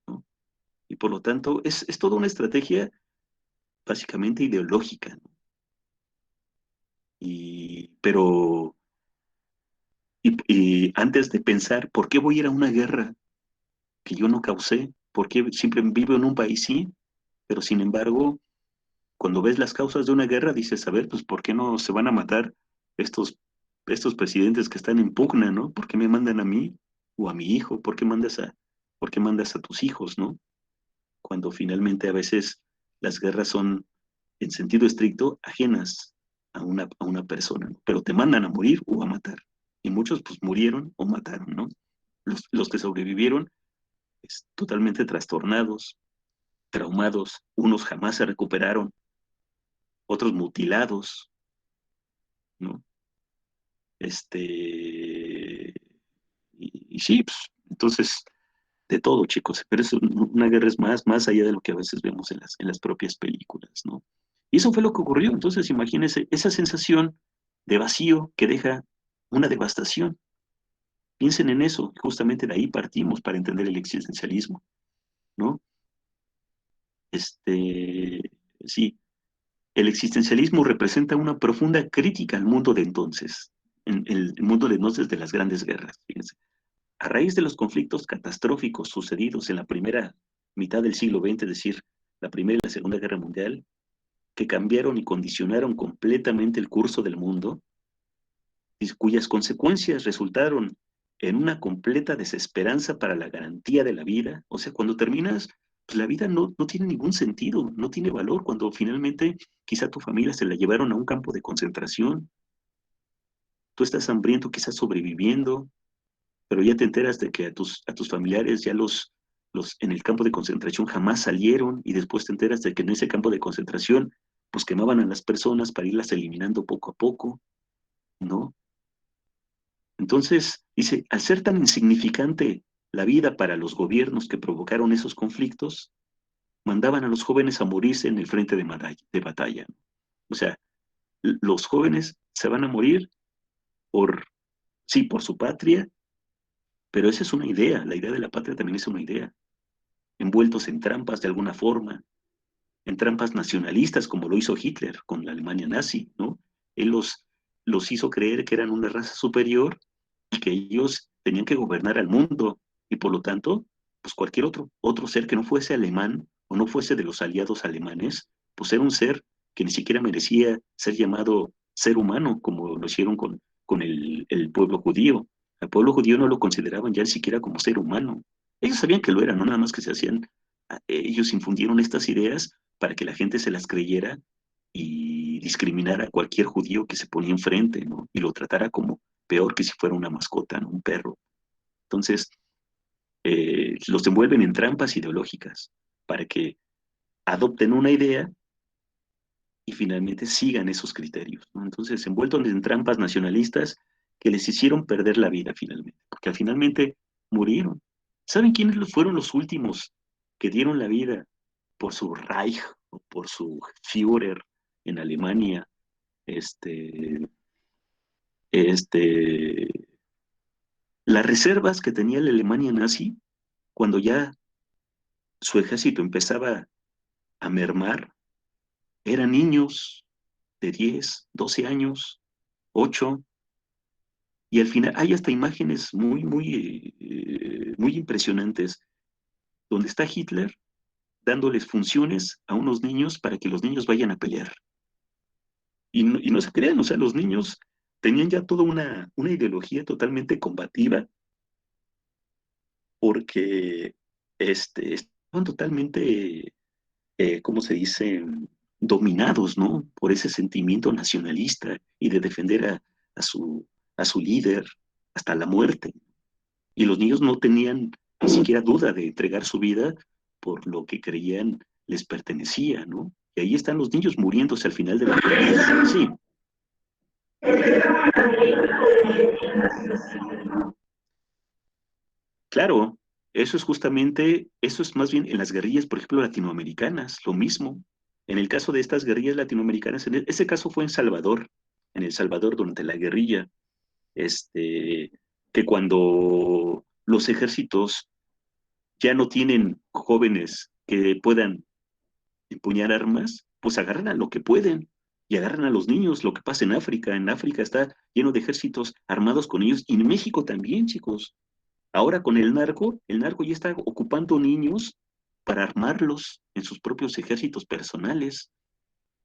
¿no? Y por lo tanto, es toda una estrategia básicamente ideológica, ¿no? Pero, y antes de pensar, ¿por qué voy a ir a una guerra que yo no causé? ¿Por qué siempre vivo en un país, sí? Pero sin embargo, cuando ves las causas de una guerra, dices, a ver, pues, ¿por qué no se van a matar estos, estos presidentes que están en pugna, ¿no? ¿Por qué me mandan a mí o a mi hijo? ¿Por qué mandas a tus hijos, ¿no? Cuando finalmente a veces las guerras son, en sentido estricto, ajenas a una persona, ¿no? Pero te mandan a morir o a matar. Y muchos pues murieron o mataron, ¿no? Los que sobrevivieron, totalmente trastornados, traumados, unos jamás se recuperaron, otros mutilados, ¿no? Y sí, pues, entonces, de todo, chicos, pero una guerra es más allá de lo que a veces vemos en las propias películas, ¿no? Y eso fue lo que ocurrió, entonces imagínense esa sensación de vacío que deja una devastación. Piensen en eso, justamente de ahí partimos para entender el existencialismo, ¿no? Este, sí, el existencialismo representa una profunda crítica al mundo de entonces, en el mundo de entonces de las grandes guerras, fíjense. A raíz de los conflictos catastróficos sucedidos en la primera mitad del siglo XX, es decir, la Primera y la Segunda Guerra Mundial, que cambiaron y condicionaron completamente el curso del mundo, y cuyas consecuencias resultaron en una completa desesperanza para la garantía de la vida. O sea, cuando terminas, pues la vida no tiene ningún sentido, no tiene valor, cuando finalmente quizá tu familia se la llevaron a un campo de concentración, tú estás hambriento, quizás sobreviviendo, pero ya te enteras de que a tus familiares ya en el campo de concentración jamás salieron, y después te enteras de que en ese campo de concentración pues quemaban a las personas para irlas eliminando poco a poco, ¿no? Entonces, dice, al ser tan insignificante la vida para los gobiernos que provocaron esos conflictos, mandaban a los jóvenes a morirse en el frente de batalla. O sea, los jóvenes se van a morir por, sí, por su patria, pero esa es una idea, la idea de la patria también es una idea, envueltos en trampas de alguna forma, en trampas nacionalistas, como lo hizo Hitler con la Alemania nazi, ¿no? Él los hizo creer que eran una raza superior y que ellos tenían que gobernar al mundo, y por lo tanto, pues cualquier otro ser que no fuese alemán o no fuese de los aliados alemanes, pues era un ser que ni siquiera merecía ser llamado ser humano, como lo hicieron con el pueblo judío. Al pueblo judío no lo consideraban ya ni siquiera como ser humano. Ellos sabían que lo eran, no nada más que se hacían, ellos infundieron estas ideas para que la gente se las creyera y discriminara a cualquier judío que se ponía enfrente, ¿no? Y lo tratara como peor que si fuera una mascota, ¿no? Un perro. Entonces, los envuelven en trampas ideológicas para que adopten una idea y finalmente sigan esos criterios, ¿no? Entonces, envueltos en trampas nacionalistas que les hicieron perder la vida finalmente, porque finalmente murieron. ¿Saben quiénes fueron los últimos que dieron la vida por su Reich o por su Führer en Alemania? Este, este, las reservas que tenía la Alemania nazi, cuando ya su ejército empezaba a mermar, eran niños de 10, 12 años, 8, y al final hay hasta imágenes muy impresionantes, donde está Hitler dándoles funciones a unos niños para que los niños vayan a pelear. Y no se crean, o sea, los niños tenían ya toda una ideología totalmente combativa, porque estaban totalmente, ¿cómo se dice?, dominados, ¿no? Por ese sentimiento nacionalista y de defender a su, a su líder hasta la muerte. Y los niños no tenían ni siquiera duda de entregar su vida por lo que creían les pertenecía, ¿no? Y ahí están los niños muriéndose al final de la guerra. Sí, claro, eso es más bien en las guerrillas, por ejemplo, latinoamericanas, lo mismo. En el caso de estas guerrillas latinoamericanas, ese caso fue en El Salvador, durante la guerrilla, este, que cuando los ejércitos ya no tienen jóvenes que puedan empuñar armas, pues agarran a lo que pueden y agarran a los niños. Lo que pasa en África está lleno de ejércitos armados con ellos, y en México también, chicos. Ahora con el narco ya está ocupando niños para armarlos en sus propios ejércitos personales.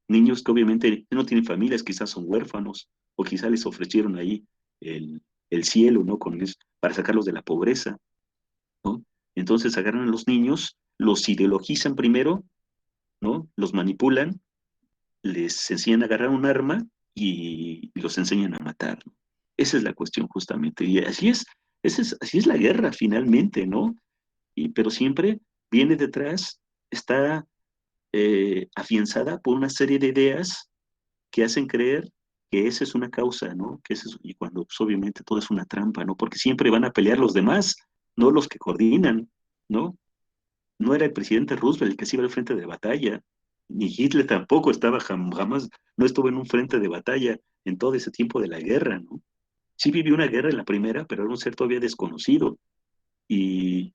Niños que obviamente no tienen familias, quizás son huérfanos, o quizás les ofrecieron ahí el cielo, ¿no? Para sacarlos de la pobreza, ¿no? Entonces agarran a los niños, los ideologizan primero, ¿no? Los manipulan, les enseñan a agarrar un arma y los enseñan a matar, ¿no? Esa es la cuestión justamente. Y así es la guerra finalmente, ¿no? Pero siempre viene detrás, está afianzada por una serie de ideas que hacen creer que esa es una causa, ¿no? Y cuando pues, obviamente todo es una trampa, ¿no? Porque siempre van a pelear los demás, no los que coordinan, ¿no? No era el presidente Roosevelt el que se iba al frente de batalla, ni Hitler tampoco estaba jamás, no estuvo en un frente de batalla en todo ese tiempo de la guerra, ¿no? Sí vivió una guerra en la primera, pero era un ser todavía desconocido. Y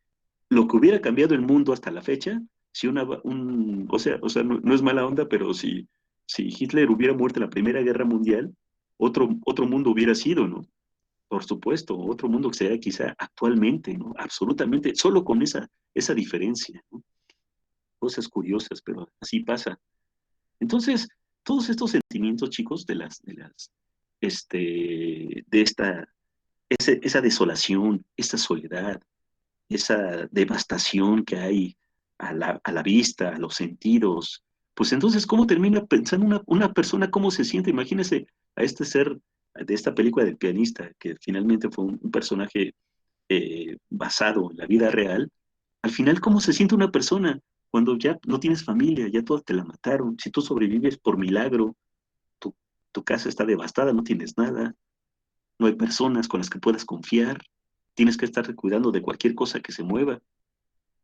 lo que hubiera cambiado el mundo hasta la fecha, si o sea, no es mala onda, pero si Hitler hubiera muerto en la Primera Guerra Mundial, otro mundo hubiera sido, ¿no? Por supuesto, otro mundo que sería quizá actualmente, ¿no? Absolutamente, solo con esa diferencia, ¿no? Cosas curiosas, pero así pasa. Entonces, todos estos sentimientos, chicos, de esa desolación, esa soledad, esa devastación que hay a la vista, a los sentidos, pues entonces, ¿cómo termina pensando una persona, cómo se siente? Imagínese a este ser de esta película del pianista, que finalmente fue un personaje basado en la vida real, al final, ¿cómo se siente una persona cuando ya no tienes familia, ya todos te la mataron? Si tú sobrevives por milagro, tu, tu casa está devastada, no tienes nada, no hay personas con las que puedas confiar, tienes que estar cuidando de cualquier cosa que se mueva.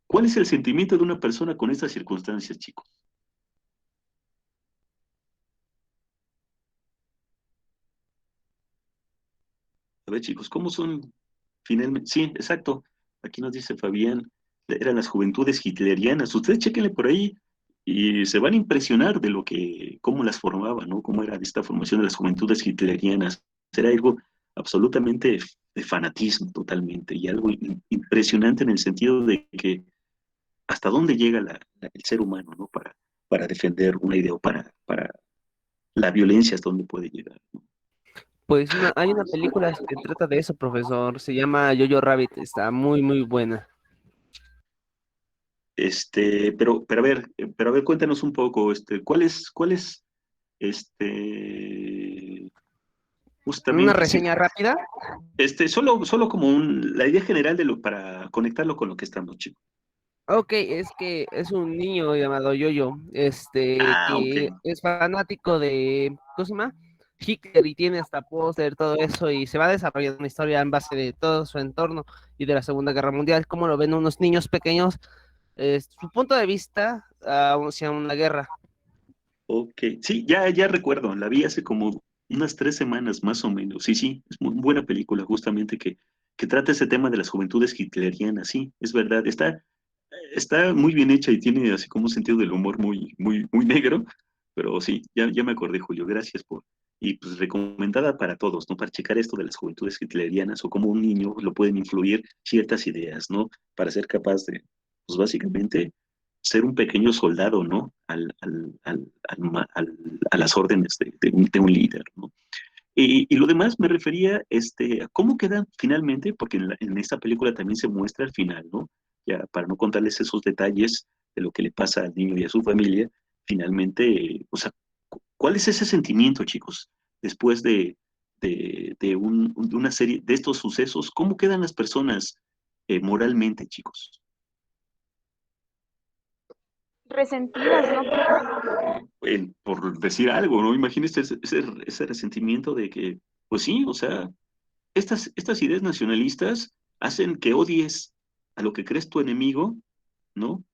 ¿Cuál es el sentimiento de una persona con estas circunstancias, chicos? A ver, chicos, ¿cómo son finalmente? Sí, exacto. Aquí nos dice Fabián, eran las juventudes hitlerianas. Ustedes chequenle por ahí y se van a impresionar de lo que, cómo las formaba, ¿no? Cómo era esta formación de las juventudes hitlerianas. Era algo absolutamente de fanatismo totalmente y algo impresionante en el sentido de que hasta dónde llega el ser humano, ¿no? Para defender una idea o para la violencia, hasta dónde puede llegar, ¿no? Pues hay una película que trata de eso, profesor. Se llama Jojo Rabbit. Está muy, muy buena. Pero a ver, cuéntanos un poco, este, Una justamente, sí, reseña rápida. solo como la idea general para conectarlo con lo que estamos, chicos. Ok, es que es un niño llamado Yoyo, Ah, ok. que es fanático de, ¿cómo se llama? Hitler y tiene hasta póster, todo eso, y se va desarrollando una historia en base de todo su entorno y de la Segunda Guerra Mundial, cómo lo ven unos niños pequeños, su punto de vista hacia una guerra. Ok, sí, ya recuerdo, la vi hace como unas 3 semanas más o menos. Sí, sí, es muy buena película justamente que trata ese tema de las juventudes hitlerianas, sí, es verdad, está muy bien hecha y tiene así como un sentido del humor muy, muy, muy negro, pero sí, ya me acordé, Julio, gracias y pues recomendada para todos, ¿no? Para checar esto de las juventudes hitlerianas o cómo un niño lo pueden influir ciertas ideas, ¿no? Para ser capaz de, pues básicamente, ser un pequeño soldado, ¿no? A las órdenes de un líder, ¿no? Y lo demás me refería a cómo quedan finalmente, porque en esta película también se muestra el final, ¿no? Ya para no contarles esos detalles de lo que le pasa al niño y a su familia, finalmente, o sea, ¿cuál es ese sentimiento, chicos? Después de una serie de estos sucesos, ¿cómo quedan las personas moralmente, chicos? Resentidas, ¿no? Por decir algo, ¿no? Imagínense ese resentimiento de que, pues sí, o sea, estas ideas nacionalistas hacen que odies a lo que crees tu enemigo, ¿no?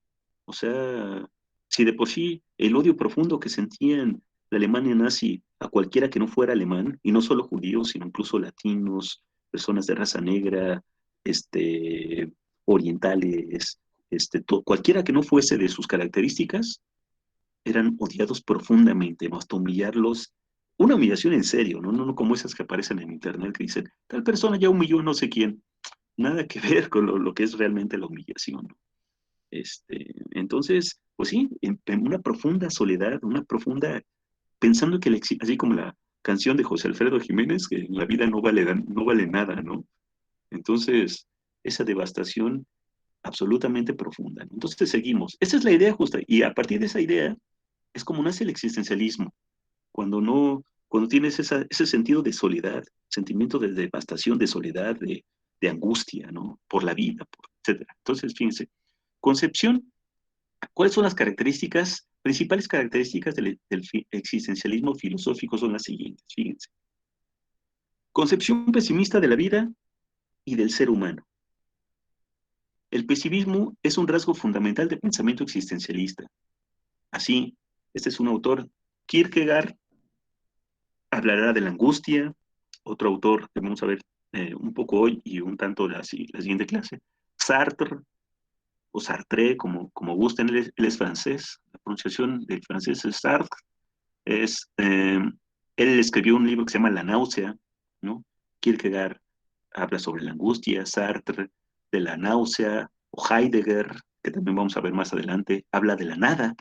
O sea, si de por sí el odio profundo que sentían la Alemania nazi a cualquiera que no fuera alemán, y no solo judíos, sino incluso latinos, personas de raza negra, este, orientales, cualquiera que no fuese de sus características, eran odiados profundamente, ¿no? Hasta humillarlos. Una humillación en serio, ¿no? No como esas que aparecen en internet que dicen, tal persona ya humilló a no sé quién. Nada que ver con lo que es realmente la humillación, ¿no? Entonces, pues sí, en una profunda soledad, una profunda, pensando que así como la canción de José Alfredo Jiménez, que la vida no vale nada, ¿no? Entonces, esa devastación absolutamente profunda, ¿no? Entonces seguimos. Esa es la idea justa. Y a partir de esa idea, es como nace el existencialismo cuando no, cuando tienes ese sentido de soledad, sentimiento de devastación, de soledad, de angustia, ¿no? Por la vida, etcétera. Entonces, fíjense, concepción, ¿cuáles son las principales características del existencialismo filosófico? Son las siguientes, fíjense. Concepción pesimista de la vida y del ser humano. El pesimismo es un rasgo fundamental del pensamiento existencialista. Así, este es un autor, Kierkegaard, hablará de la angustia. Otro autor que vamos a ver un poco hoy y un tanto la siguiente clase, Sartre o Sartre, como gusten, él es francés, la pronunciación del francés es Sartre, es, él escribió un libro que se llama La náusea, ¿no? Kierkegaard habla sobre la angustia, Sartre de la náusea, o Heidegger, que también vamos a ver más adelante, habla de la nada.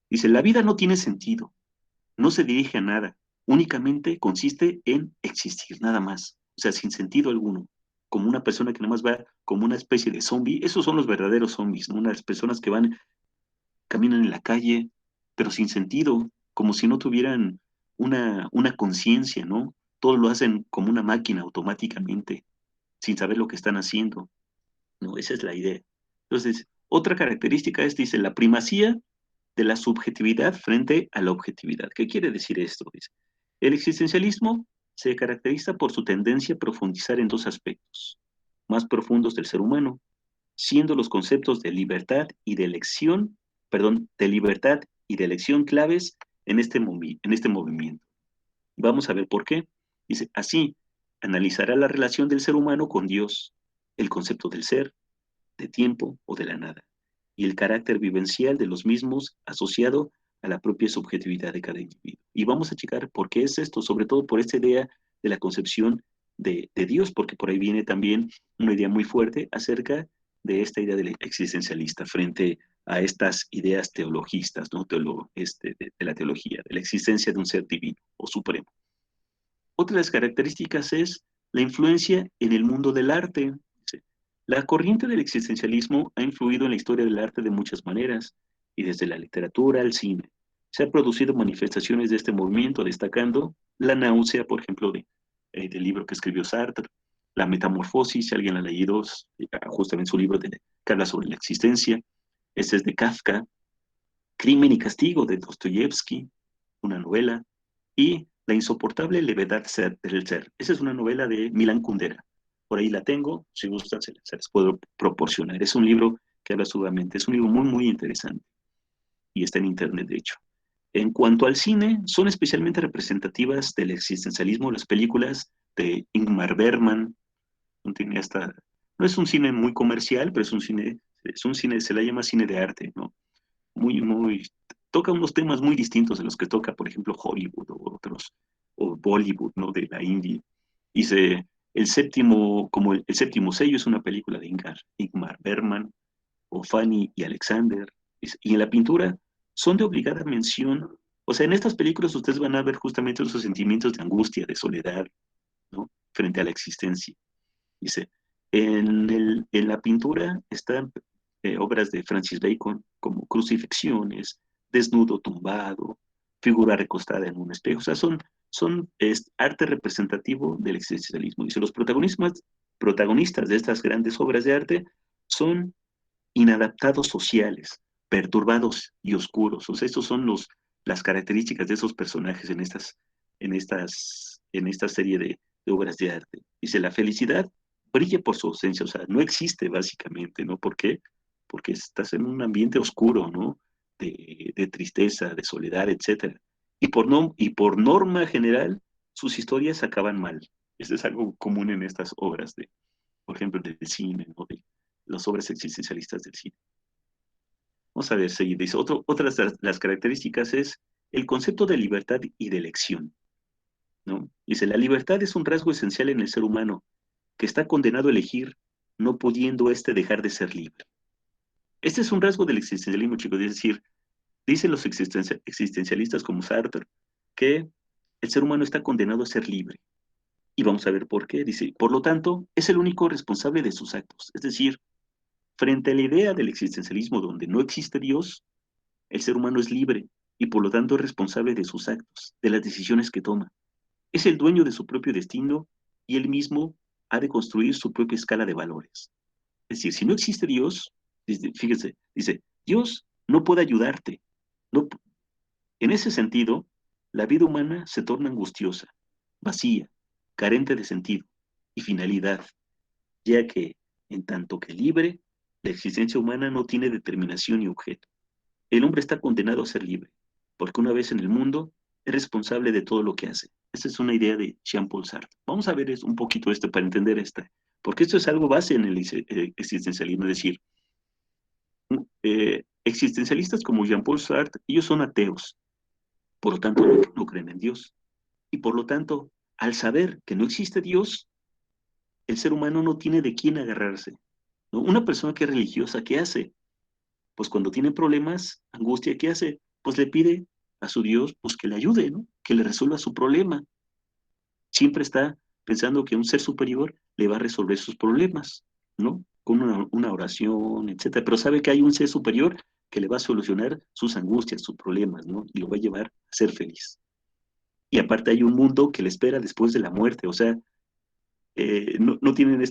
Dice, la vida no tiene sentido, no se dirige a nada, únicamente consiste en existir, nada más, o sea, sin sentido alguno, como una persona que nada más va como una especie de zombie. Esos son los verdaderos zombies, ¿no? Unas personas que caminan en la calle, pero sin sentido, como si no tuvieran una conciencia, ¿no? Todo lo hacen como una máquina automáticamente. sin saber lo que están haciendo, ¿no? Esa es la idea. Entonces, otra característica es, dice, la primacía de la subjetividad frente a la objetividad. ¿Qué quiere decir esto? Dice, el existencialismo se caracteriza por su tendencia a profundizar en dos aspectos más profundos del ser humano, siendo los conceptos de libertad y de elección, perdón, de libertad y de elección claves en este movimiento. Vamos a ver por qué. Dice, así, analizará la relación del ser humano con Dios, el concepto del ser, de tiempo o de la nada, y el carácter vivencial de los mismos asociado a la propia subjetividad de cada individuo. Y vamos a checar por qué es esto, sobre todo por esta idea de la concepción de Dios, porque por ahí viene también una idea muy fuerte acerca de esta idea del existencialista frente a estas ideas teologistas, ¿no? De la teología, de la existencia de un ser divino o supremo. Otra de las características es la influencia en el mundo del arte. La corriente del existencialismo ha influido en la historia del arte de muchas maneras, y desde la literatura al cine. Se han producido manifestaciones de este movimiento, destacando la náusea, por ejemplo, del libro que escribió Sartre, la metamorfosis, si alguien la ha leído, justamente su libro que habla sobre la existencia. Este es de Kafka, Crimen y Castigo de Dostoyevsky, una novela, y La insoportable levedad del ser. Esa es una novela de Milan Kundera. Por ahí la tengo, si gustan se les puedo proporcionar. Es un libro que habla sumamente, es un libro muy, muy interesante y está en internet, de hecho. En cuanto al cine, son especialmente representativas del existencialismo las películas de Ingmar Bergman. No tiene hasta, no es un cine muy comercial, pero es un cine, se le llama cine de arte, ¿no? Muy, muy, toca unos temas muy distintos de los que toca, por ejemplo, Hollywood o otros, o Bollywood, ¿no? De la India. Dice, el séptimo sello es una película de Ingmar Bergman, o Fanny y Alexander. Y en la pintura son de obligada mención. O sea, en estas películas ustedes van a ver justamente esos sentimientos de angustia, de soledad, ¿no? Frente a la existencia. Dice, en la pintura están obras de Francis Bacon, como Crucifixiones, Desnudo tumbado, Figura recostada en un espejo. O sea, es arte representativo del existencialismo. Dice, los protagonistas de estas grandes obras de arte son inadaptados sociales, perturbados y oscuros. O sea, estos son las características de esos personajes en esta serie de obras de arte. Dice, la felicidad brilla por su ausencia, o sea, no existe básicamente, ¿no? ¿Por qué? Porque estás en un ambiente oscuro, ¿no? De tristeza, de soledad, etcétera. Y por norma general, sus historias acaban mal. Eso es algo común en estas obras por ejemplo, del cine, ¿no? De las obras existencialistas del cine. Vamos a ver, seguir. Dice, otra de las características es el concepto de libertad y de elección, ¿no? Dice, la libertad es un rasgo esencial en el ser humano, que está condenado a elegir, no pudiendo éste dejar de ser libre. Este es un rasgo del existencialismo, chicos, es decir, dicen los existencialistas como Sartre, que el ser humano está condenado a ser libre. Y vamos a ver por qué. Dice, por lo tanto, es el único responsable de sus actos. Es decir, frente a la idea del existencialismo donde no existe Dios, el ser humano es libre y por lo tanto es responsable de sus actos, de las decisiones que toma. Es el dueño de su propio destino y él mismo ha de construir su propia escala de valores. Es decir, si no existe Dios, fíjense, dice, Dios no puede ayudarte. No, en ese sentido, la vida humana se torna angustiosa, vacía, carente de sentido y finalidad, ya que, en tanto que libre, la existencia humana no tiene determinación ni objeto. El hombre está condenado a ser libre, porque una vez en el mundo es responsable de todo lo que hace. Esta es una idea de Jean-Paul Sartre. Vamos a ver un poquito esto para entender esta, porque esto es algo base en el existencialismo, es decir, existencialistas como Jean-Paul Sartre, ellos son ateos, por lo tanto no creen en Dios. Y por lo tanto, al saber que no existe Dios, el ser humano no tiene de quién agarrarse, ¿no? Una persona que es religiosa, ¿qué hace? Pues cuando tiene problemas, angustia, ¿qué hace? Pues le pide a su Dios, pues que le ayude, ¿no? Que le resuelva su problema. Siempre está pensando que un ser superior le va a resolver sus problemas, ¿no? Con una oración, etcétera. Pero sabe que hay un ser superior que le va a solucionar sus angustias, sus problemas, ¿no? Y lo va a llevar a ser feliz. Y aparte hay un mundo que le espera después de la muerte, o sea, no tienen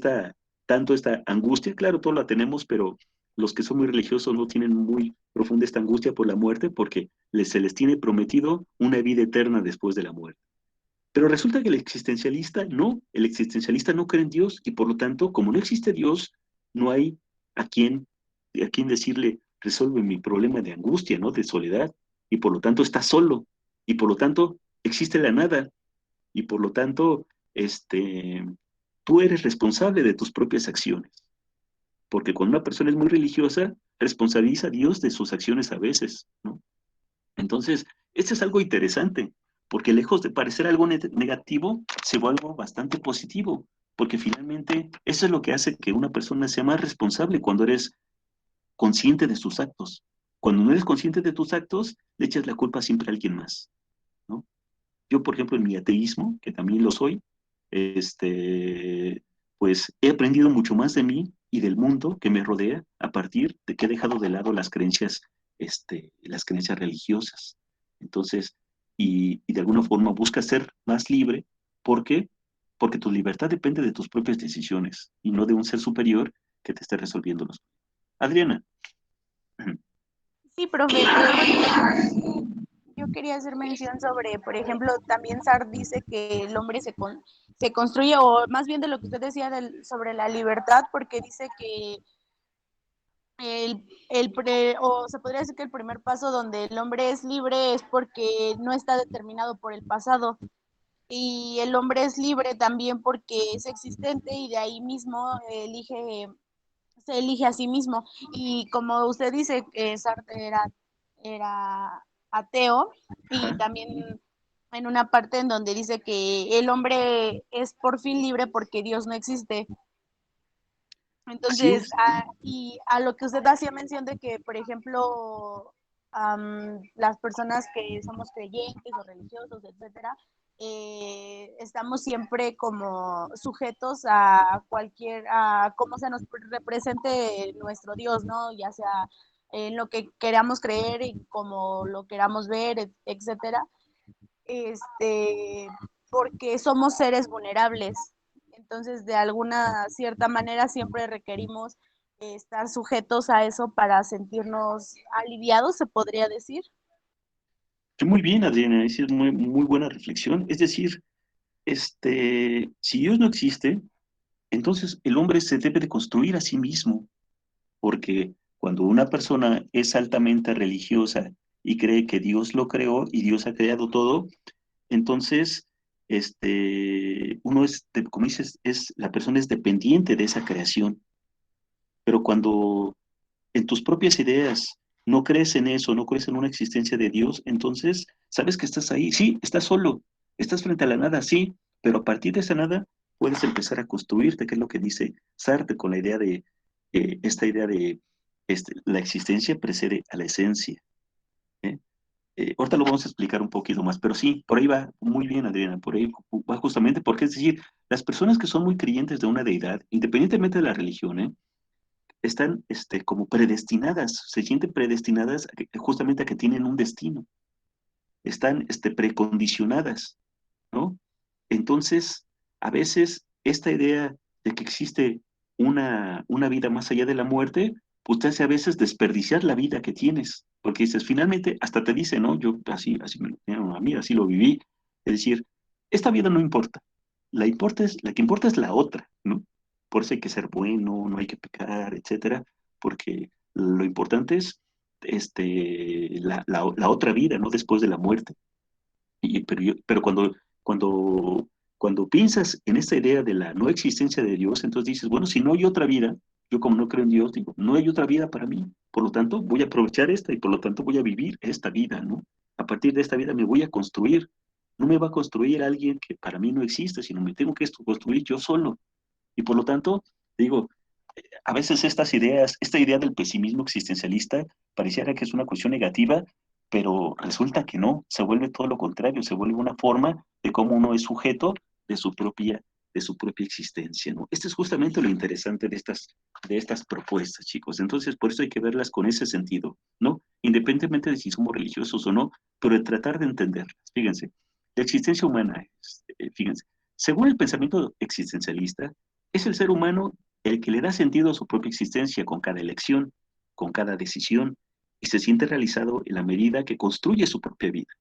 tanto esta angustia. Claro, todos la tenemos, pero los que son muy religiosos no tienen muy profunda esta angustia por la muerte porque se les tiene prometido una vida eterna después de la muerte. Pero resulta que el existencialista no cree en Dios y por lo tanto, como no existe Dios, no hay a quien decirle, resuelve mi problema de angustia, ¿no? De soledad, y por lo tanto está solo, y por lo tanto existe la nada, y por lo tanto, tú eres responsable de tus propias acciones. Porque cuando una persona es muy religiosa, responsabiliza a Dios de sus acciones a veces, ¿no? Entonces, esto es algo interesante, porque lejos de parecer algo negativo, se vuelve algo bastante positivo, porque finalmente eso es lo que hace que una persona sea más responsable cuando eres consciente de sus actos. Cuando no eres consciente de tus actos, le echas la culpa siempre a alguien más, ¿no? Yo, por ejemplo, en mi ateísmo, que también lo soy, pues he aprendido mucho más de mí y del mundo que me rodea a partir de que he dejado de lado las creencias religiosas. Entonces, y de alguna forma busca ser más libre. ¿Por qué? Porque tu libertad depende de tus propias decisiones y no de un ser superior que te esté resolviendo los problemas. Adriana. Sí, profe, bueno, yo quería hacer mención sobre, por ejemplo, también Sartre dice que el hombre se construye, o más bien de lo que usted decía sobre la libertad, porque dice que o se podría decir que el primer paso donde el hombre es libre es porque no está determinado por el pasado. Y el hombre es libre también porque es existente y de ahí mismo se elige a sí mismo. Y como usted dice, Sartre era ateo y también en una parte en donde dice que el hombre es por fin libre porque Dios no existe. Así Entonces, es. y a lo que usted hacía mención de que, por ejemplo, las personas que somos creyentes o religiosos, etcétera, estamos siempre como sujetos a cómo se nos represente nuestro Dios, ¿no? Ya sea en lo que queramos creer y como lo queramos ver, etcétera, este, porque somos seres vulnerables. Entonces, de alguna cierta manera, siempre requerimos estar sujetos a eso para sentirnos aliviados, se podría decir. Muy bien, Adriana, esa es muy, muy buena reflexión. Es decir, si Dios no existe, entonces el hombre se debe de construir a sí mismo, porque cuando una persona es altamente religiosa y cree que Dios lo creó y Dios ha creado todo, entonces uno como dices, la persona es dependiente de esa creación. Pero cuando en tus propias ideas no crees en eso, no crees en una existencia de Dios, entonces sabes que estás ahí. Sí, estás solo, estás frente a la nada, sí, pero a partir de esa nada puedes empezar a construirte, que es lo que dice Sartre con la idea esta idea de la existencia precede a la esencia. ¿Eh? Ahorita lo vamos a explicar un poquito más, pero sí, por ahí va muy bien, Adriana, por ahí va justamente porque es decir, las personas que son muy creyentes de una deidad, independientemente de la religión, están como predestinadas, se sienten predestinadas justamente a que tienen un destino, están precondicionadas, ¿no? Entonces, a veces esta idea de que existe una vida más allá de la muerte, pues te hace a veces desperdiciar la vida que tienes, porque dices, finalmente, hasta te dice, ¿no? Yo así me lo enseñaron a mí, así lo viví, es decir, esta vida no importa, la que importa es la otra, ¿no? Por eso hay que ser bueno, no hay que pecar, etcétera, porque lo importante es la otra vida, ¿no? Después de la muerte. Pero cuando piensas en esta idea de la no existencia de Dios, entonces dices, bueno, si no hay otra vida, yo como no creo en Dios, digo, no hay otra vida para mí, por lo tanto voy a aprovechar esta y por lo tanto voy a vivir esta vida, ¿no? A partir de esta vida me voy a construir, no me va a construir alguien que para mí no existe, sino me tengo que construir yo solo. Y por lo tanto, digo, a veces esta idea del pesimismo existencialista pareciera que es una cuestión negativa, pero resulta que no, se vuelve todo lo contrario, se vuelve una forma de cómo uno es sujeto de su propia existencia, ¿no? Este es justamente lo interesante de estas propuestas, chicos. Entonces, por eso hay que verlas con ese sentido, ¿no? Independientemente de si somos religiosos o no, pero de tratar de entenderlas. Fíjense, la existencia humana fíjense, Según el pensamiento existencialista, es el ser humano el que le da sentido a su propia existencia con cada elección, con cada decisión, y se siente realizado en la medida que construye su propia vida.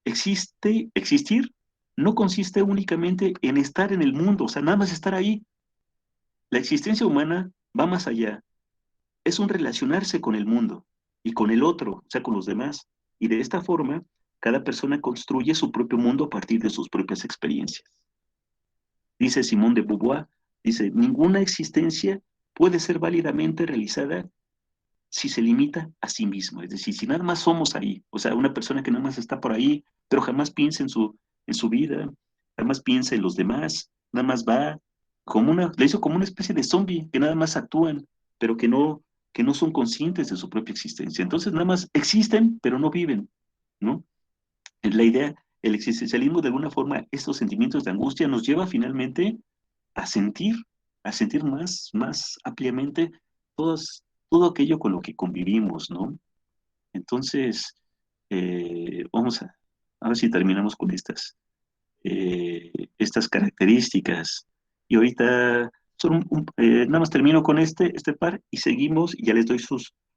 Existir no consiste únicamente en estar en el mundo, o sea, nada más estar ahí. La existencia humana va más allá. Es un relacionarse con el mundo y con el otro, o sea, con los demás. Y de esta forma, cada persona construye su propio mundo a partir de sus propias experiencias. Dice Simone de Beauvoir, dice, ninguna existencia puede ser válidamente realizada si se limita a sí mismo. Es decir, si nada más somos ahí, o sea, una persona que nada más está por ahí, pero jamás piensa en su vida, jamás piensa en los demás, nada más va como le hizo como una especie de zombie, que nada más actúan, pero que no son conscientes de su propia existencia. Entonces nada más existen, pero no viven, ¿no? La idea, el existencialismo de alguna forma, estos sentimientos de angustia nos lleva finalmente a sentir, a sentir más ampliamente todo aquello con lo que convivimos, ¿no? Entonces, vamos a ver si terminamos con estas características. Y ahorita nada más termino con este par y seguimos y ya les doy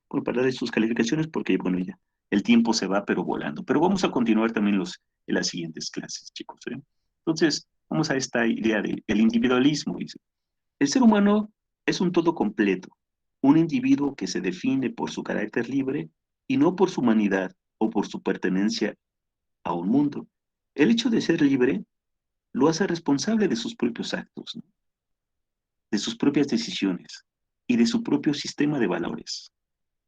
bueno, para darles sus calificaciones porque, bueno, ya el tiempo se va pero volando. Pero vamos a continuar también en las siguientes clases, chicos, ¿eh? Entonces, vamos a esta idea del individualismo. Dice. El ser humano es un todo completo, un individuo que se define por su carácter libre y no por su humanidad o por su pertenencia a un mundo. El hecho de ser libre lo hace responsable de sus propios actos, ¿no? De sus propias decisiones y de su propio sistema de valores.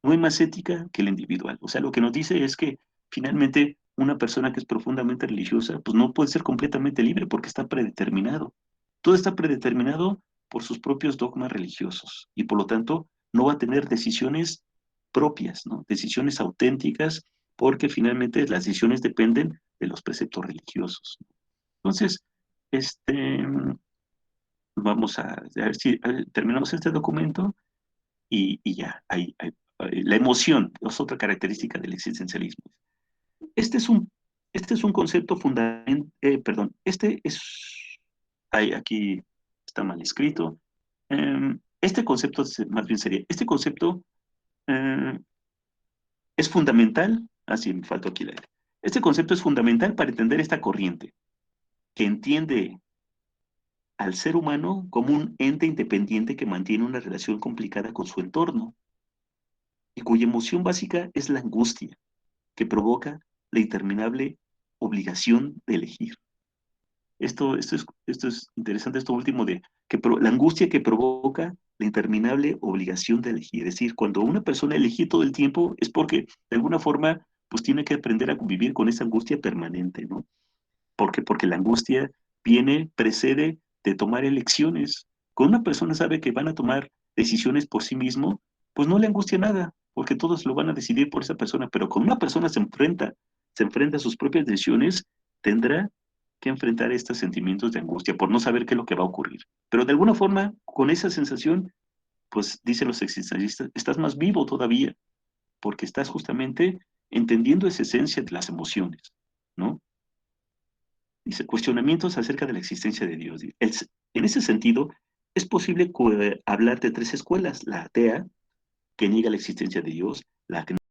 No hay más ética que la individual. O sea, lo que nos dice es que finalmente una persona que es profundamente religiosa, pues no puede ser completamente libre porque está predeterminado. Todo está predeterminado por sus propios dogmas religiosos y por lo tanto no va a tener decisiones propias, ¿no? Decisiones auténticas porque finalmente las decisiones dependen de los preceptos religiosos. Entonces, este, vamos a ver si terminamos este documento y ya, la emoción es otra característica del existencialismo. Este es un, este es un concepto fundamental, perdón, aquí está mal escrito. Este concepto, más bien sería, este concepto eh, es fundamental, así me faltó aquí la idea. Este concepto es fundamental para entender esta corriente, que entiende al ser humano como un ente independiente que mantiene una relación complicada con su entorno y cuya emoción básica es la angustia, que provoca la interminable obligación de elegir. Esto es interesante, esto último de la angustia que provoca la interminable obligación de elegir. Es decir, cuando una persona elige todo el tiempo es porque de alguna forma pues tiene que aprender a convivir con esa angustia permanente, ¿no? Porque la angustia precede de tomar elecciones. Cuando una persona sabe que van a tomar decisiones por sí mismo, pues no le angustia nada, porque todos lo van a decidir por esa persona. Pero cuando una persona se enfrenta a sus propias decisiones, tendrá que enfrentar estos sentimientos de angustia por no saber qué es lo que va a ocurrir. Pero de alguna forma, con esa sensación, pues dicen los existencialistas, estás más vivo todavía, porque estás justamente entendiendo esa esencia de las emociones, ¿no? Dice, cuestionamientos acerca de la existencia de Dios. En ese sentido, es posible hablar de tres escuelas, la atea, que niega la existencia de Dios, la